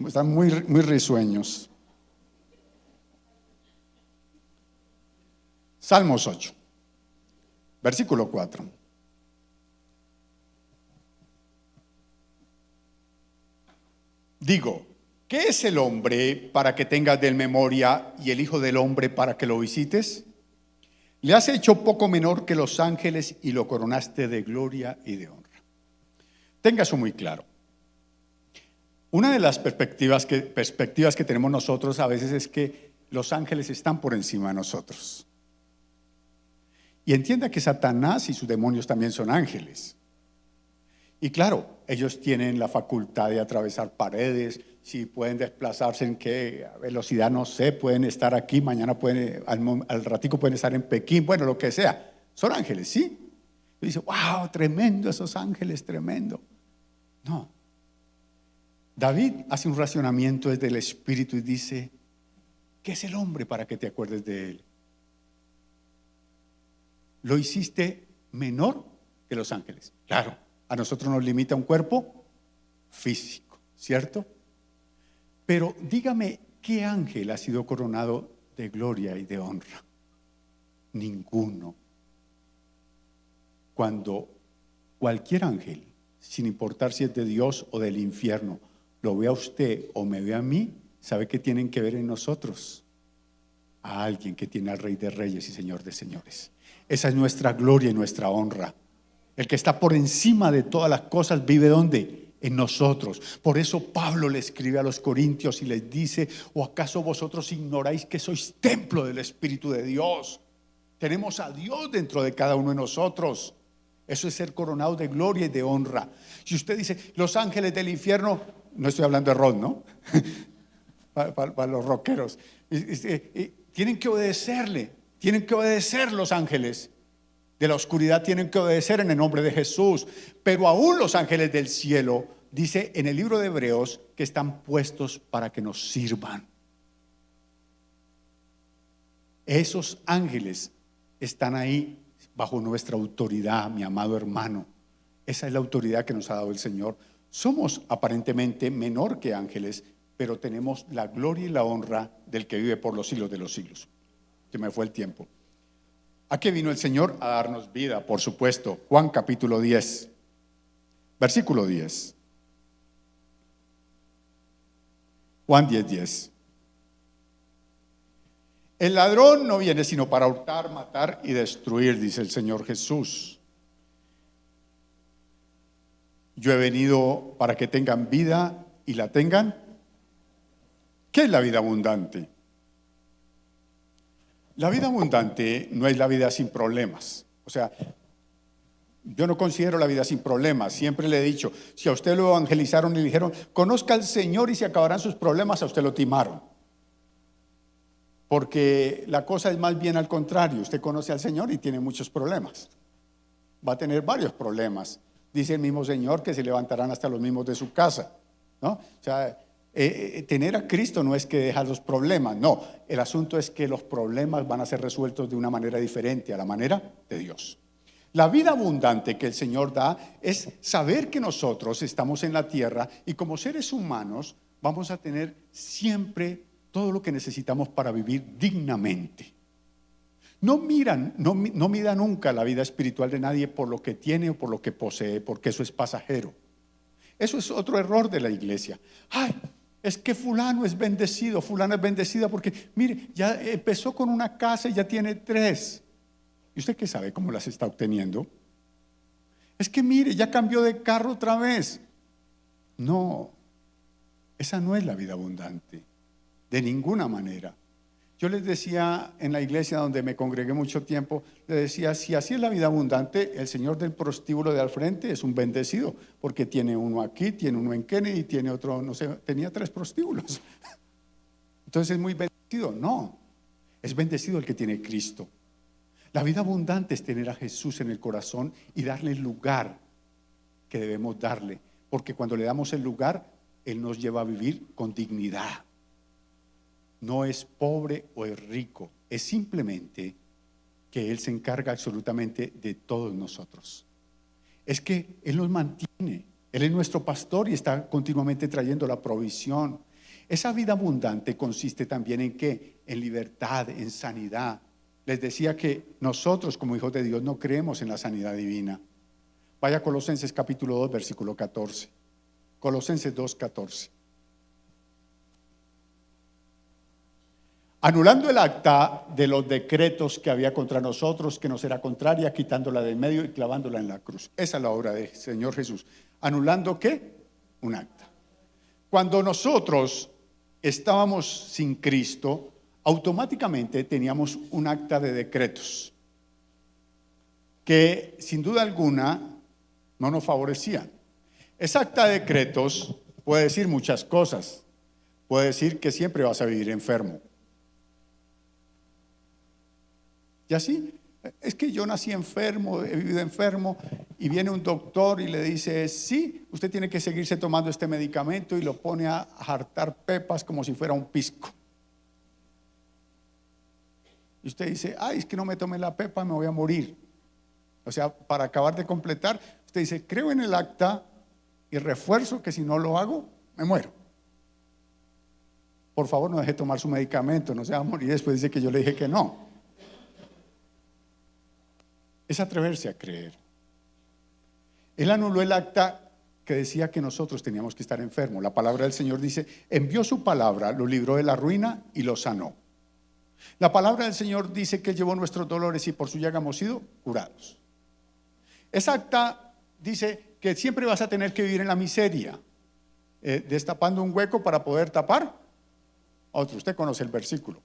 Están muy risueños. Salmos 8, versículo 4. Digo, ¿qué es el hombre para que tengas de él memoria y el hijo del hombre para que lo visites? Le has hecho poco menor que los ángeles y lo coronaste de gloria y de honra. Tenga eso muy claro. Una de las perspectivas que tenemos nosotros a veces es que los ángeles están por encima de nosotros. Y entienda que Satanás y sus demonios también son ángeles. Y claro, ellos tienen la facultad de atravesar paredes, si pueden desplazarse en qué velocidad, no sé, pueden estar aquí, mañana pueden, al ratico pueden estar en Pekín, bueno, lo que sea. Son ángeles, ¿sí? Y dice, wow, tremendo esos ángeles, tremendo. No. David hace un racionamiento desde el Espíritu y dice, ¿qué es el hombre para que te acuerdes de él? Lo hiciste menor que los ángeles. Claro, a nosotros nos limita un cuerpo físico, ¿cierto? Pero dígame, ¿qué ángel ha sido coronado de gloria y de honra? Ninguno. Cuando cualquier ángel, sin importar si es de Dios o del infierno, lo ve a usted o me ve a mí, ¿sabe qué tienen que ver en nosotros? A alguien que tiene al Rey de Reyes y Señor de Señores. Esa es nuestra gloria y nuestra honra. El que está por encima de todas las cosas vive ¿dónde? En nosotros. Por eso Pablo le escribe a los corintios y les dice, ¿o acaso vosotros ignoráis que sois templo del Espíritu de Dios? Tenemos a Dios dentro de cada uno de nosotros. Eso es ser coronado de gloria y de honra. Si usted dice, los ángeles del infierno, no estoy hablando de rock, ¿no? para los rockeros. Tienen que obedecerle, tienen que obedecer los ángeles de la oscuridad, tienen que obedecer en el nombre de Jesús. Pero aún los ángeles del cielo, dice en el libro de Hebreos, que están puestos para que nos sirvan. Esos ángeles están ahí bajo nuestra autoridad, mi amado hermano. Esa es la autoridad que nos ha dado el Señor. Somos aparentemente menor que ángeles, pero tenemos la gloria y la honra del que vive por los siglos de los siglos. Se me fue el tiempo. ¿A qué vino el Señor? A darnos vida, por supuesto. Juan capítulo 10, versículo 10. Juan 10:10. El ladrón no viene sino para hurtar, matar y destruir, dice el Señor Jesús. Yo he venido para que tengan vida y la tengan. ¿Qué es la vida abundante? La vida abundante no es la vida sin problemas. O sea, yo no considero la vida sin problemas. Siempre le he dicho, si a usted lo evangelizaron y le dijeron, conozca al Señor y se acabarán sus problemas, a usted lo timaron. Porque la cosa es más bien al contrario. Usted conoce al Señor y tiene muchos problemas. Va a tener varios problemas. Dice el mismo Señor que se levantarán hasta los mismos de su casa, ¿no? O sea, Tener a Cristo no es que deja los problemas, no. El asunto es que los problemas van a ser resueltos de una manera diferente, a la manera de Dios. La vida abundante que el Señor da es saber que nosotros estamos en la tierra y como seres humanos vamos a tener siempre todo lo que necesitamos para vivir dignamente. No mida nunca la vida espiritual de nadie por lo que tiene o por lo que posee, porque eso es pasajero. Eso es otro error de la iglesia. Ay, es que fulano es bendecido, fulana es bendecida porque, mire, ya empezó con una casa y ya tiene 3. ¿Y usted qué sabe cómo las está obteniendo? Es que mire, ya cambió de carro otra vez. No, esa no es la vida abundante, de ninguna manera. Yo les decía en la iglesia donde me congregué mucho tiempo, les decía, si así es la vida abundante, el señor del prostíbulo de al frente es un bendecido, porque tiene uno aquí, tiene uno en Kennedy y tiene otro, no sé, tenía 3 prostíbulos. Entonces es muy bendecido. No, es bendecido el que tiene Cristo. La vida abundante es tener a Jesús en el corazón y darle el lugar que debemos darle, porque cuando le damos el lugar, Él nos lleva a vivir con dignidad. No es pobre o es rico, es simplemente que Él se encarga absolutamente de todos nosotros. Es que Él nos mantiene, Él es nuestro pastor y está continuamente trayendo la provisión. Esa vida abundante consiste también en ¿qué? En libertad, en sanidad. Les decía que nosotros como hijos de Dios no creemos en la sanidad divina. Vaya a Colosenses capítulo 2, versículo 14. Colosenses 2, 14. Anulando el acta de los decretos que había contra nosotros, que nos era contraria, quitándola del medio y clavándola en la cruz. Esa es la obra del Señor Jesús. ¿Anulando qué? Un acta. Cuando nosotros estábamos sin Cristo, automáticamente teníamos un acta de decretos que sin duda alguna no nos favorecían. Esa acta de decretos puede decir muchas cosas. Puede decir que siempre vas a vivir enfermo. Y así, es que yo nací enfermo, he vivido enfermo, y viene un doctor y le dice, sí, usted tiene que seguirse tomando este medicamento, y lo pone a hartar pepas como si fuera un pisco. Y usted dice, ay, es que no me tomé la pepa, me voy a morir. O sea, para acabar de completar, usted dice, creo en el acta y refuerzo que si no lo hago, me muero. Por favor, no deje tomar su medicamento, no se va a morir. Después dice que yo le dije que no. Es atreverse a creer. Él anuló el acta que decía que nosotros teníamos que estar enfermos. La palabra del Señor dice, envió su palabra, lo libró de la ruina y lo sanó. La palabra del Señor dice que Él llevó nuestros dolores y por su llaga hemos sido curados. Esa acta dice que siempre vas a tener que vivir en la miseria, destapando un hueco para poder tapar otro. Usted conoce el versículo.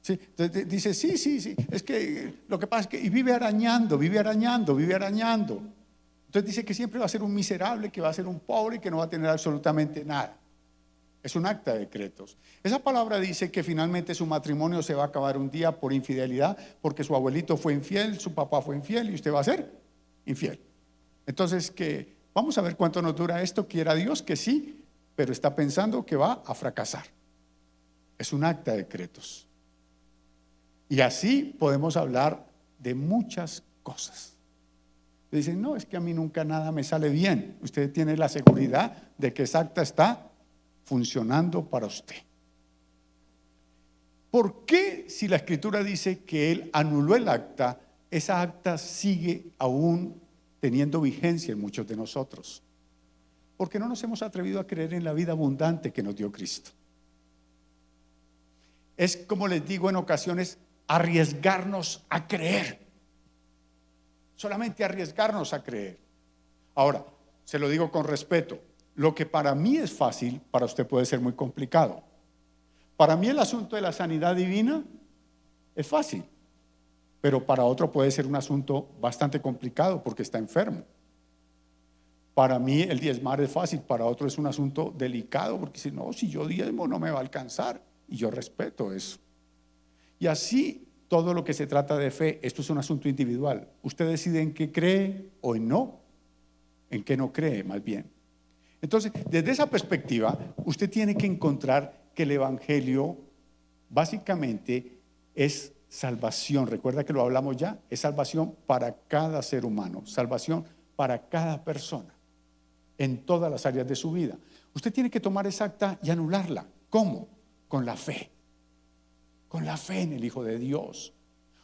Sí, dice, sí, es que lo que pasa es que y vive arañando. Entonces dice que siempre va a ser un miserable, que va a ser un pobre, que no va a tener absolutamente nada. Es un acta de decretos. Esa palabra dice que finalmente su matrimonio se va a acabar un día por infidelidad, porque su abuelito fue infiel, su papá fue infiel y usted va a ser infiel. Entonces, que vamos a ver cuánto nos dura esto. Quiera Dios que sí, pero está pensando que va a fracasar. Es un acta de decretos. Y así podemos hablar de muchas cosas. Dicen, no, es que a mí nunca nada me sale bien. Usted tiene la seguridad de que esa acta está funcionando para usted. ¿Por qué si la Escritura dice que Él anuló el acta, esa acta sigue aún teniendo vigencia en muchos de nosotros? Porque no nos hemos atrevido a creer en la vida abundante que nos dio Cristo. Es como les digo en ocasiones, arriesgarnos a creer. Solamente arriesgarnos a creer. Ahora, se lo digo con respeto, lo que para mí es fácil, para usted puede ser muy complicado. Para mí el asunto de la sanidad divina es fácil, pero para otro puede ser un asunto bastante complicado porque está enfermo. Para mí el diezmar es fácil, para otro es un asunto delicado porque si no, si yo diezmo no me va a alcanzar, y yo respeto eso. Y así todo lo que se trata de fe, esto es un asunto individual. Usted decide en qué cree o en no, en qué no cree más bien. Entonces, desde esa perspectiva, usted tiene que encontrar que el Evangelio básicamente es salvación. Recuerda que lo hablamos ya, es salvación para cada ser humano, salvación para cada persona, en todas las áreas de su vida. Usted tiene que tomar esa acta y anularla. ¿Cómo? Con la fe en el Hijo de Dios.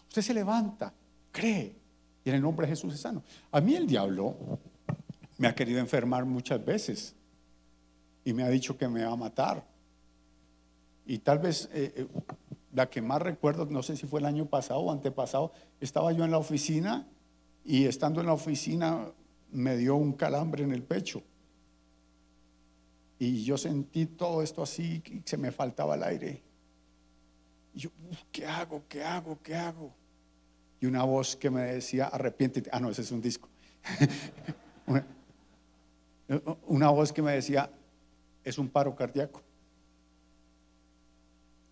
Usted se levanta, cree, y en el nombre de Jesús es sano. A mí el diablo me ha querido enfermar muchas veces y me ha dicho que me va a matar. Y tal vez la que más recuerdo, no sé si fue el año pasado o antepasado, estaba yo en la oficina y estando en la oficina me dio un calambre en el pecho. Y yo sentí todo esto así, que se me faltaba el aire. Y yo, ¿qué hago? ¿Qué hago? ¿Qué hago? Y una voz que me decía, arrepiéntete. Ah, no, ese es un disco. Una voz que me decía, es un paro cardíaco.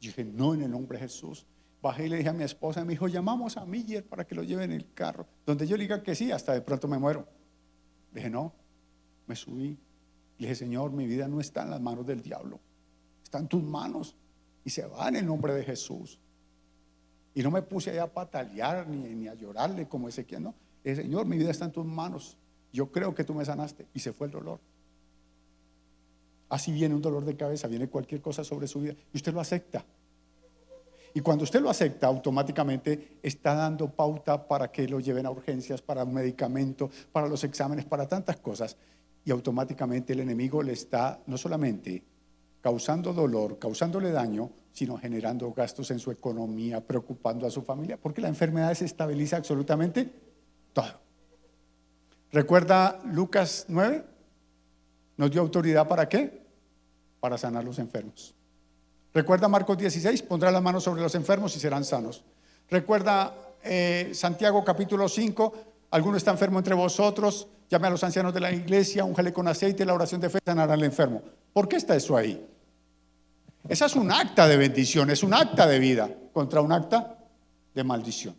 Yo dije, no, en el nombre de Jesús. Bajé y le dije a mi esposa, me dijo, llamamos a Miller para que lo lleve en el carro. Donde yo le diga que sí, hasta de pronto me muero. Le dije, no, me subí. Le dije, Señor, mi vida no está en las manos del diablo, está en tus manos. Y se va en el nombre de Jesús. Y no me puse allá a patalear ni a llorarle como Ezequiel, no. Le dije, Señor, mi vida está en tus manos. Yo creo que tú me sanaste. Y se fue el dolor. Así viene un dolor de cabeza, viene cualquier cosa sobre su vida y usted lo acepta. Y cuando usted lo acepta, automáticamente está dando pauta para que lo lleven a urgencias, para un medicamento, para los exámenes, para tantas cosas. Y automáticamente el enemigo le está no solamente causando dolor, causándole daño, sino generando gastos en su economía, preocupando a su familia, porque la enfermedad desestabiliza absolutamente todo. ¿Recuerda Lucas 9? ¿Nos dio autoridad para qué? Para sanar los enfermos. ¿Recuerda Marcos 16? Pondrá las manos sobre los enfermos y serán sanos. ¿Recuerda Santiago capítulo 5? Alguno está enfermo entre vosotros, llame a los ancianos de la iglesia, úngale con aceite, la oración de fe sanará al enfermo. ¿Por qué está eso ahí? Esa es un acta de bendición, es un acta de vida contra un acta de maldición.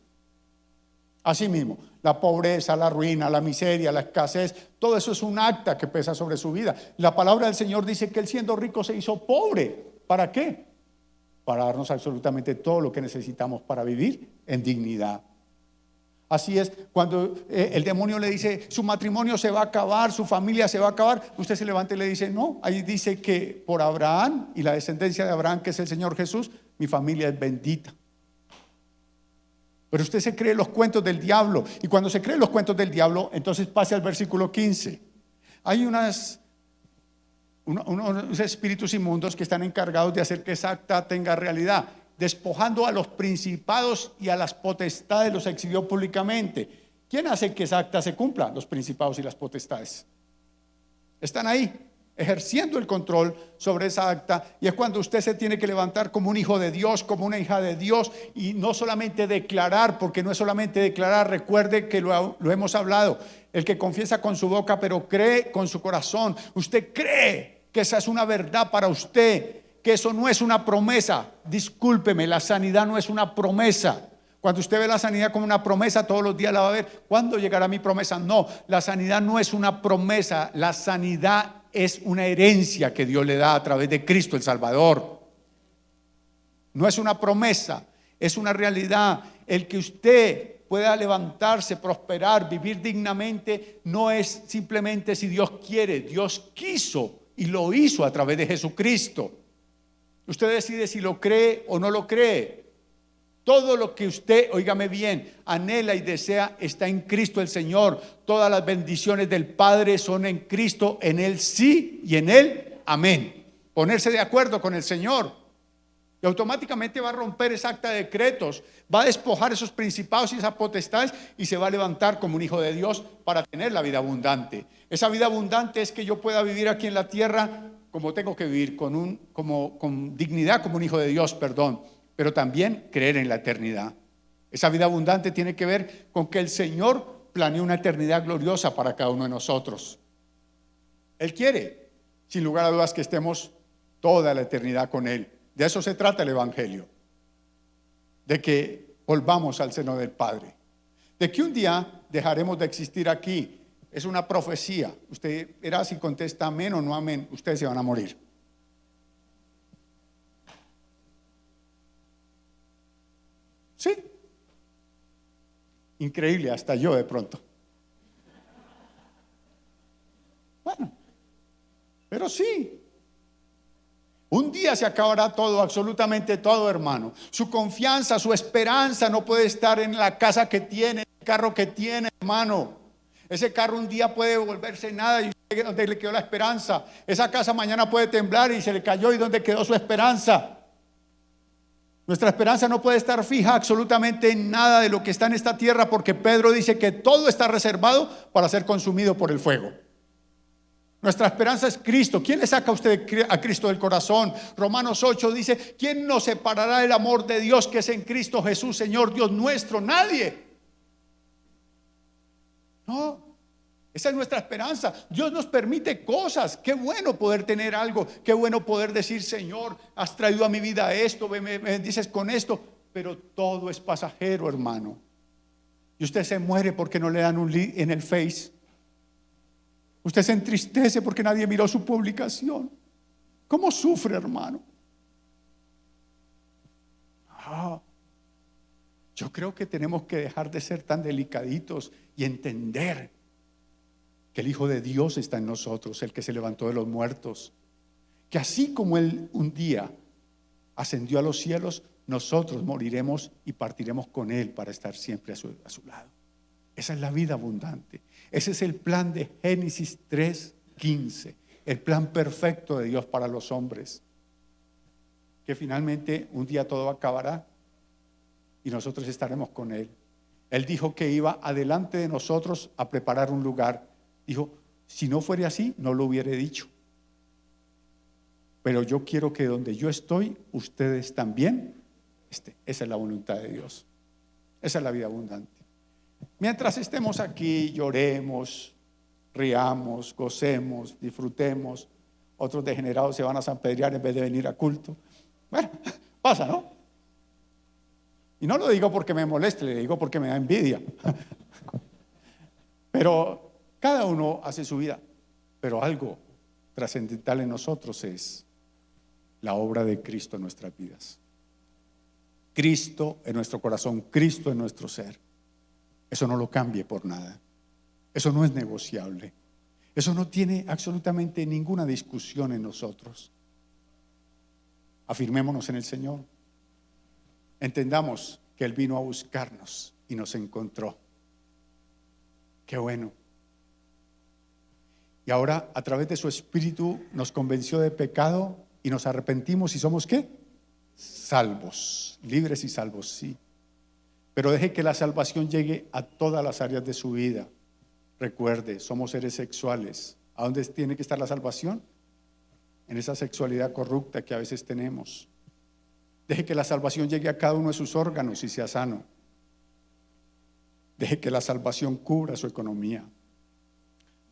Asimismo, la pobreza, la ruina, la miseria, la escasez, todo eso es un acta que pesa sobre su vida. La palabra del Señor dice que Él, siendo rico, se hizo pobre. ¿Para qué? Para darnos absolutamente todo lo que necesitamos para vivir en dignidad. Así es, cuando el demonio le dice, su matrimonio se va a acabar, su familia se va a acabar, usted se levanta y le dice, no, ahí dice que por Abraham y la descendencia de Abraham, que es el Señor Jesús, mi familia es bendita. Pero usted se cree los cuentos del diablo, y cuando se cree los cuentos del diablo, entonces pase al versículo 15. Hay unos espíritus inmundos que están encargados de hacer que esa acta tenga realidad. Despojando a los principados y a las potestades, los exhibió públicamente. ¿Quién hace que esa acta se cumpla? Los principados y las potestades. Están ahí, ejerciendo el control sobre esa acta, y es cuando usted se tiene que levantar como un hijo de Dios, como una hija de Dios, y no solamente declarar, porque no es solamente declarar. Recuerde que lo hemos hablado, el que confiesa con su boca pero cree con su corazón. Usted cree que esa es una verdad para usted, que eso no es una promesa. Discúlpeme, la sanidad no es una promesa. Cuando usted ve la sanidad como una promesa, todos los días la va a ver. ¿Cuándo llegará mi promesa? No, la sanidad no es una promesa. La sanidad es una herencia que Dios le da a través de Cristo el Salvador. No es una promesa, es una realidad. El que usted pueda levantarse, prosperar, vivir dignamente, no es simplemente si Dios quiere. Dios quiso y lo hizo a través de Jesucristo. Usted decide si lo cree o no lo cree. Todo lo que usted, óigame bien, anhela y desea está en Cristo el Señor. Todas las bendiciones del Padre son en Cristo, en Él sí y en Él amén. Ponerse de acuerdo con el Señor, y automáticamente va a romper esa acta de decretos, va a despojar esos principados y esas potestades, y se va a levantar como un hijo de Dios para tener la vida abundante. Esa vida abundante es que yo pueda vivir aquí en la tierra como tengo que vivir, con dignidad, como un hijo de Dios, pero también creer en la eternidad. Esa vida abundante tiene que ver con que el Señor planeó una eternidad gloriosa para cada uno de nosotros. Él quiere, sin lugar a dudas, que estemos toda la eternidad con Él. De eso se trata el Evangelio, de que volvamos al seno del Padre, de que un día dejaremos de existir aquí, es una profecía. Usted verá si contesta amén o no amén, ustedes se van a morir. Sí. Increíble, hasta yo de pronto. Bueno, pero sí. Un día se acabará todo, absolutamente todo, hermano. Su confianza, su esperanza no puede estar en la casa que tiene, el carro que tiene, hermano. Ese carro un día puede volverse nada y ¿dónde le quedó la esperanza? Esa casa mañana puede temblar y se le cayó, ¿y dónde quedó su esperanza? Nuestra esperanza no puede estar fija absolutamente en nada de lo que está en esta tierra, porque Pedro dice que todo está reservado para ser consumido por el fuego. Nuestra esperanza es Cristo. ¿Quién le saca a usted a Cristo del corazón? Romanos 8 dice: ¿quién nos separará del amor de Dios que es en Cristo Jesús, Señor Dios nuestro? Nadie. No, esa es nuestra esperanza. Dios nos permite cosas. Qué bueno poder tener algo. Qué bueno poder decir: Señor, has traído a mi vida esto, me bendices con esto. Pero todo es pasajero, hermano. Y usted se muere porque no le dan un like en el Face. Usted se entristece porque nadie miró su publicación. ¿Cómo sufre, hermano? Yo creo que tenemos que dejar de ser tan delicaditos y entender que el Hijo de Dios está en nosotros, el que se levantó de los muertos. Que así como Él un día ascendió a los cielos, nosotros moriremos y partiremos con Él para estar siempre a su lado. Esa es la vida abundante. Ese es el plan de Génesis 3:15, el plan perfecto de Dios para los hombres. Que finalmente un día todo acabará y nosotros estaremos con Él. Él dijo que iba adelante de nosotros a preparar un lugar. Dijo: si no fuera así, no lo hubiera dicho. Pero yo quiero que donde yo estoy, ustedes también estén. Esa es la voluntad de Dios. Esa es la vida abundante. Mientras estemos aquí, lloremos, riamos, gocemos, disfrutemos. Otros degenerados se van a sanpedrear en vez de venir a culto. Bueno, pasa, ¿no? Y no lo digo porque me moleste, le digo porque me da envidia. Pero cada uno hace su vida. Pero algo trascendental en nosotros es la obra de Cristo en nuestras vidas. Cristo en nuestro corazón, Cristo en nuestro ser. Eso no lo cambie por nada. Eso no es negociable. Eso no tiene absolutamente ninguna discusión en nosotros. Afirmémonos en el Señor. Entendamos que Él vino a buscarnos y nos encontró. Qué bueno. Y ahora, a través de su Espíritu, nos convenció de pecado y nos arrepentimos y somos ¿qué? Salvos, libres y salvos, sí. Pero deje que la salvación llegue a todas las áreas de su vida. Recuerde, somos seres sexuales. ¿A dónde tiene que estar la salvación? En esa sexualidad corrupta que a veces tenemos. Deje que la salvación llegue a cada uno de sus órganos y sea sano. Deje que la salvación cubra su economía.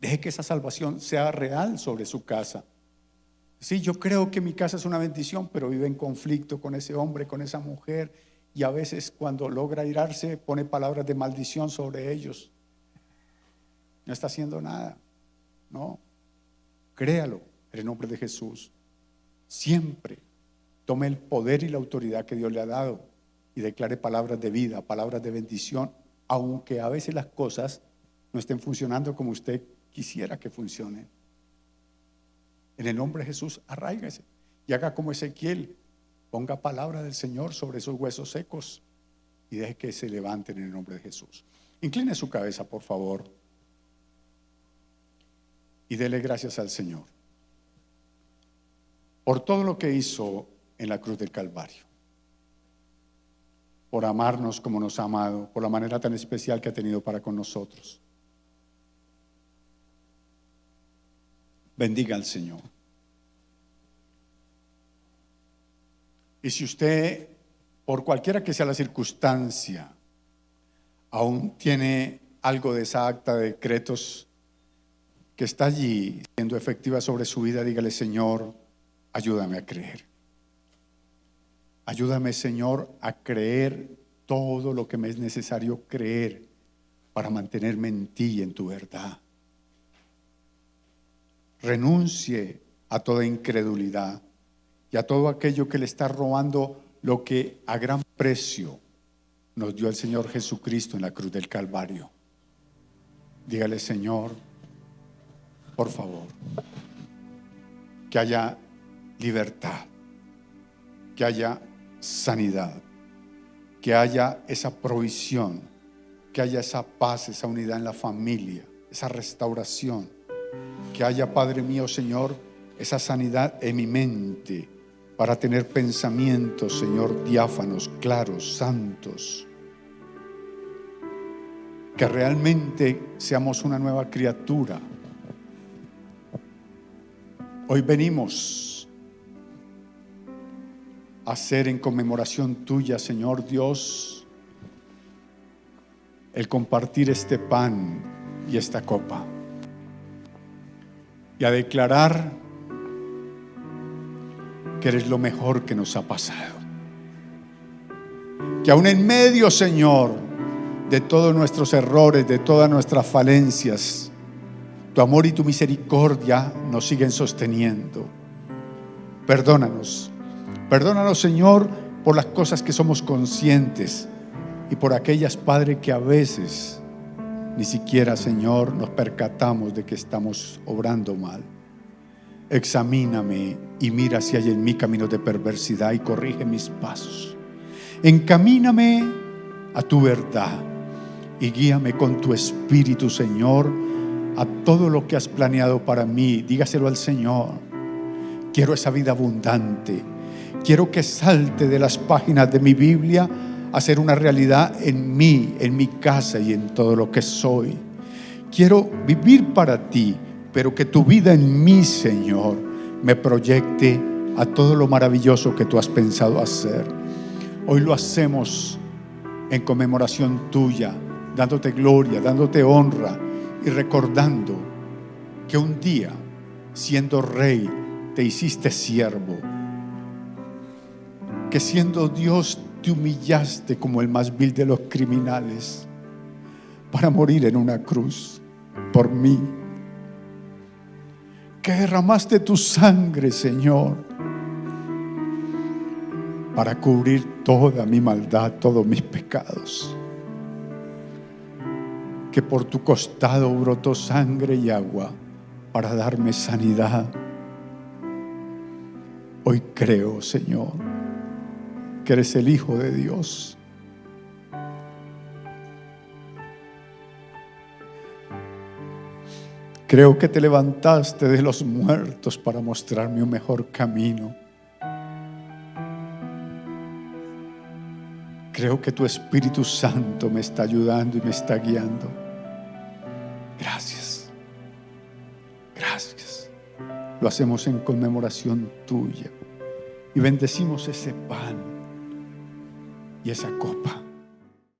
Deje que esa salvación sea real sobre su casa. Sí, yo creo que mi casa es una bendición, pero vive en conflicto con ese hombre, con esa mujer, y a veces cuando logra irarse pone palabras de maldición sobre ellos. No está haciendo nada. No, créalo en el nombre de Jesús. Siempre tome el poder y la autoridad que Dios le ha dado y declare palabras de vida, palabras de bendición, aunque a veces las cosas no estén funcionando como usted quisiera que funcionen. En el nombre de Jesús, arráigase y haga como Ezequiel. Ponga palabra del Señor sobre esos huesos secos y deje que se levanten en el nombre de Jesús. Incline su cabeza, por favor, y dele gracias al Señor por todo lo que hizo en la cruz del Calvario, por amarnos como nos ha amado, por la manera tan especial que ha tenido para con nosotros. Bendiga al Señor. Y si usted, por cualquiera que sea la circunstancia, aún tiene algo de esa acta de decretos que está allí siendo efectiva sobre su vida, dígale: Señor, ayúdame a creer. Ayúdame, Señor, a creer todo lo que me es necesario creer para mantenerme en ti y en tu verdad. renuncie a toda incredulidad y a todo aquello que le está robando lo que a gran precio nos dio el Señor Jesucristo en la cruz del Calvario. Dígale: Señor, por favor, que haya libertad, que haya sanidad, que haya esa provisión, que haya esa paz, esa unidad en la familia, esa restauración, que haya, Padre mío, Señor, esa sanidad en mi mente para tener pensamientos, Señor, diáfanos, claros, santos, que realmente seamos una nueva criatura. Hoy venimos a hacer en conmemoración tuya, Señor Dios, el compartir este pan y esta copa, y a declarar que eres lo mejor que nos ha pasado, que aún en medio, Señor, de todos nuestros errores, de todas nuestras falencias, tu amor y tu misericordia nos siguen sosteniendo. Perdónanos, Señor, por las cosas que somos conscientes y por aquellas, Padre, que a veces ni siquiera, Señor, nos percatamos de que estamos obrando mal. Examíname y mira si hay en mí caminos de perversidad y corrige mis pasos. Encamíname a tu verdad y guíame con tu Espíritu, Señor, a todo lo que has planeado para mí. Dígaselo al Señor: quiero esa vida abundante. Quiero que salte de las páginas de mi Biblia a ser una realidad en mí, en mi casa y en todo lo que soy. Quiero vivir para ti, pero que tu vida en mí, Señor, me proyecte a todo lo maravilloso que tú has pensado hacer. Hoy lo hacemos en conmemoración tuya, dándote gloria, dándote honra y recordando que un día, siendo rey, te hiciste siervo, que siendo Dios te humillaste como el más vil de los criminales para morir en una cruz por mí, que derramaste tu sangre, Señor, para cubrir toda mi maldad, todos mis pecados, que por tu costado brotó sangre y agua para darme sanidad. Hoy creo, Señor, que eres el Hijo de Dios. Creo que te levantaste de los muertos para mostrarme un mejor camino. Creo que tu Espíritu Santo me está ayudando y me está guiando. Gracias. Gracias. Lo hacemos en conmemoración tuya y bendecimos ese pan y esa copa.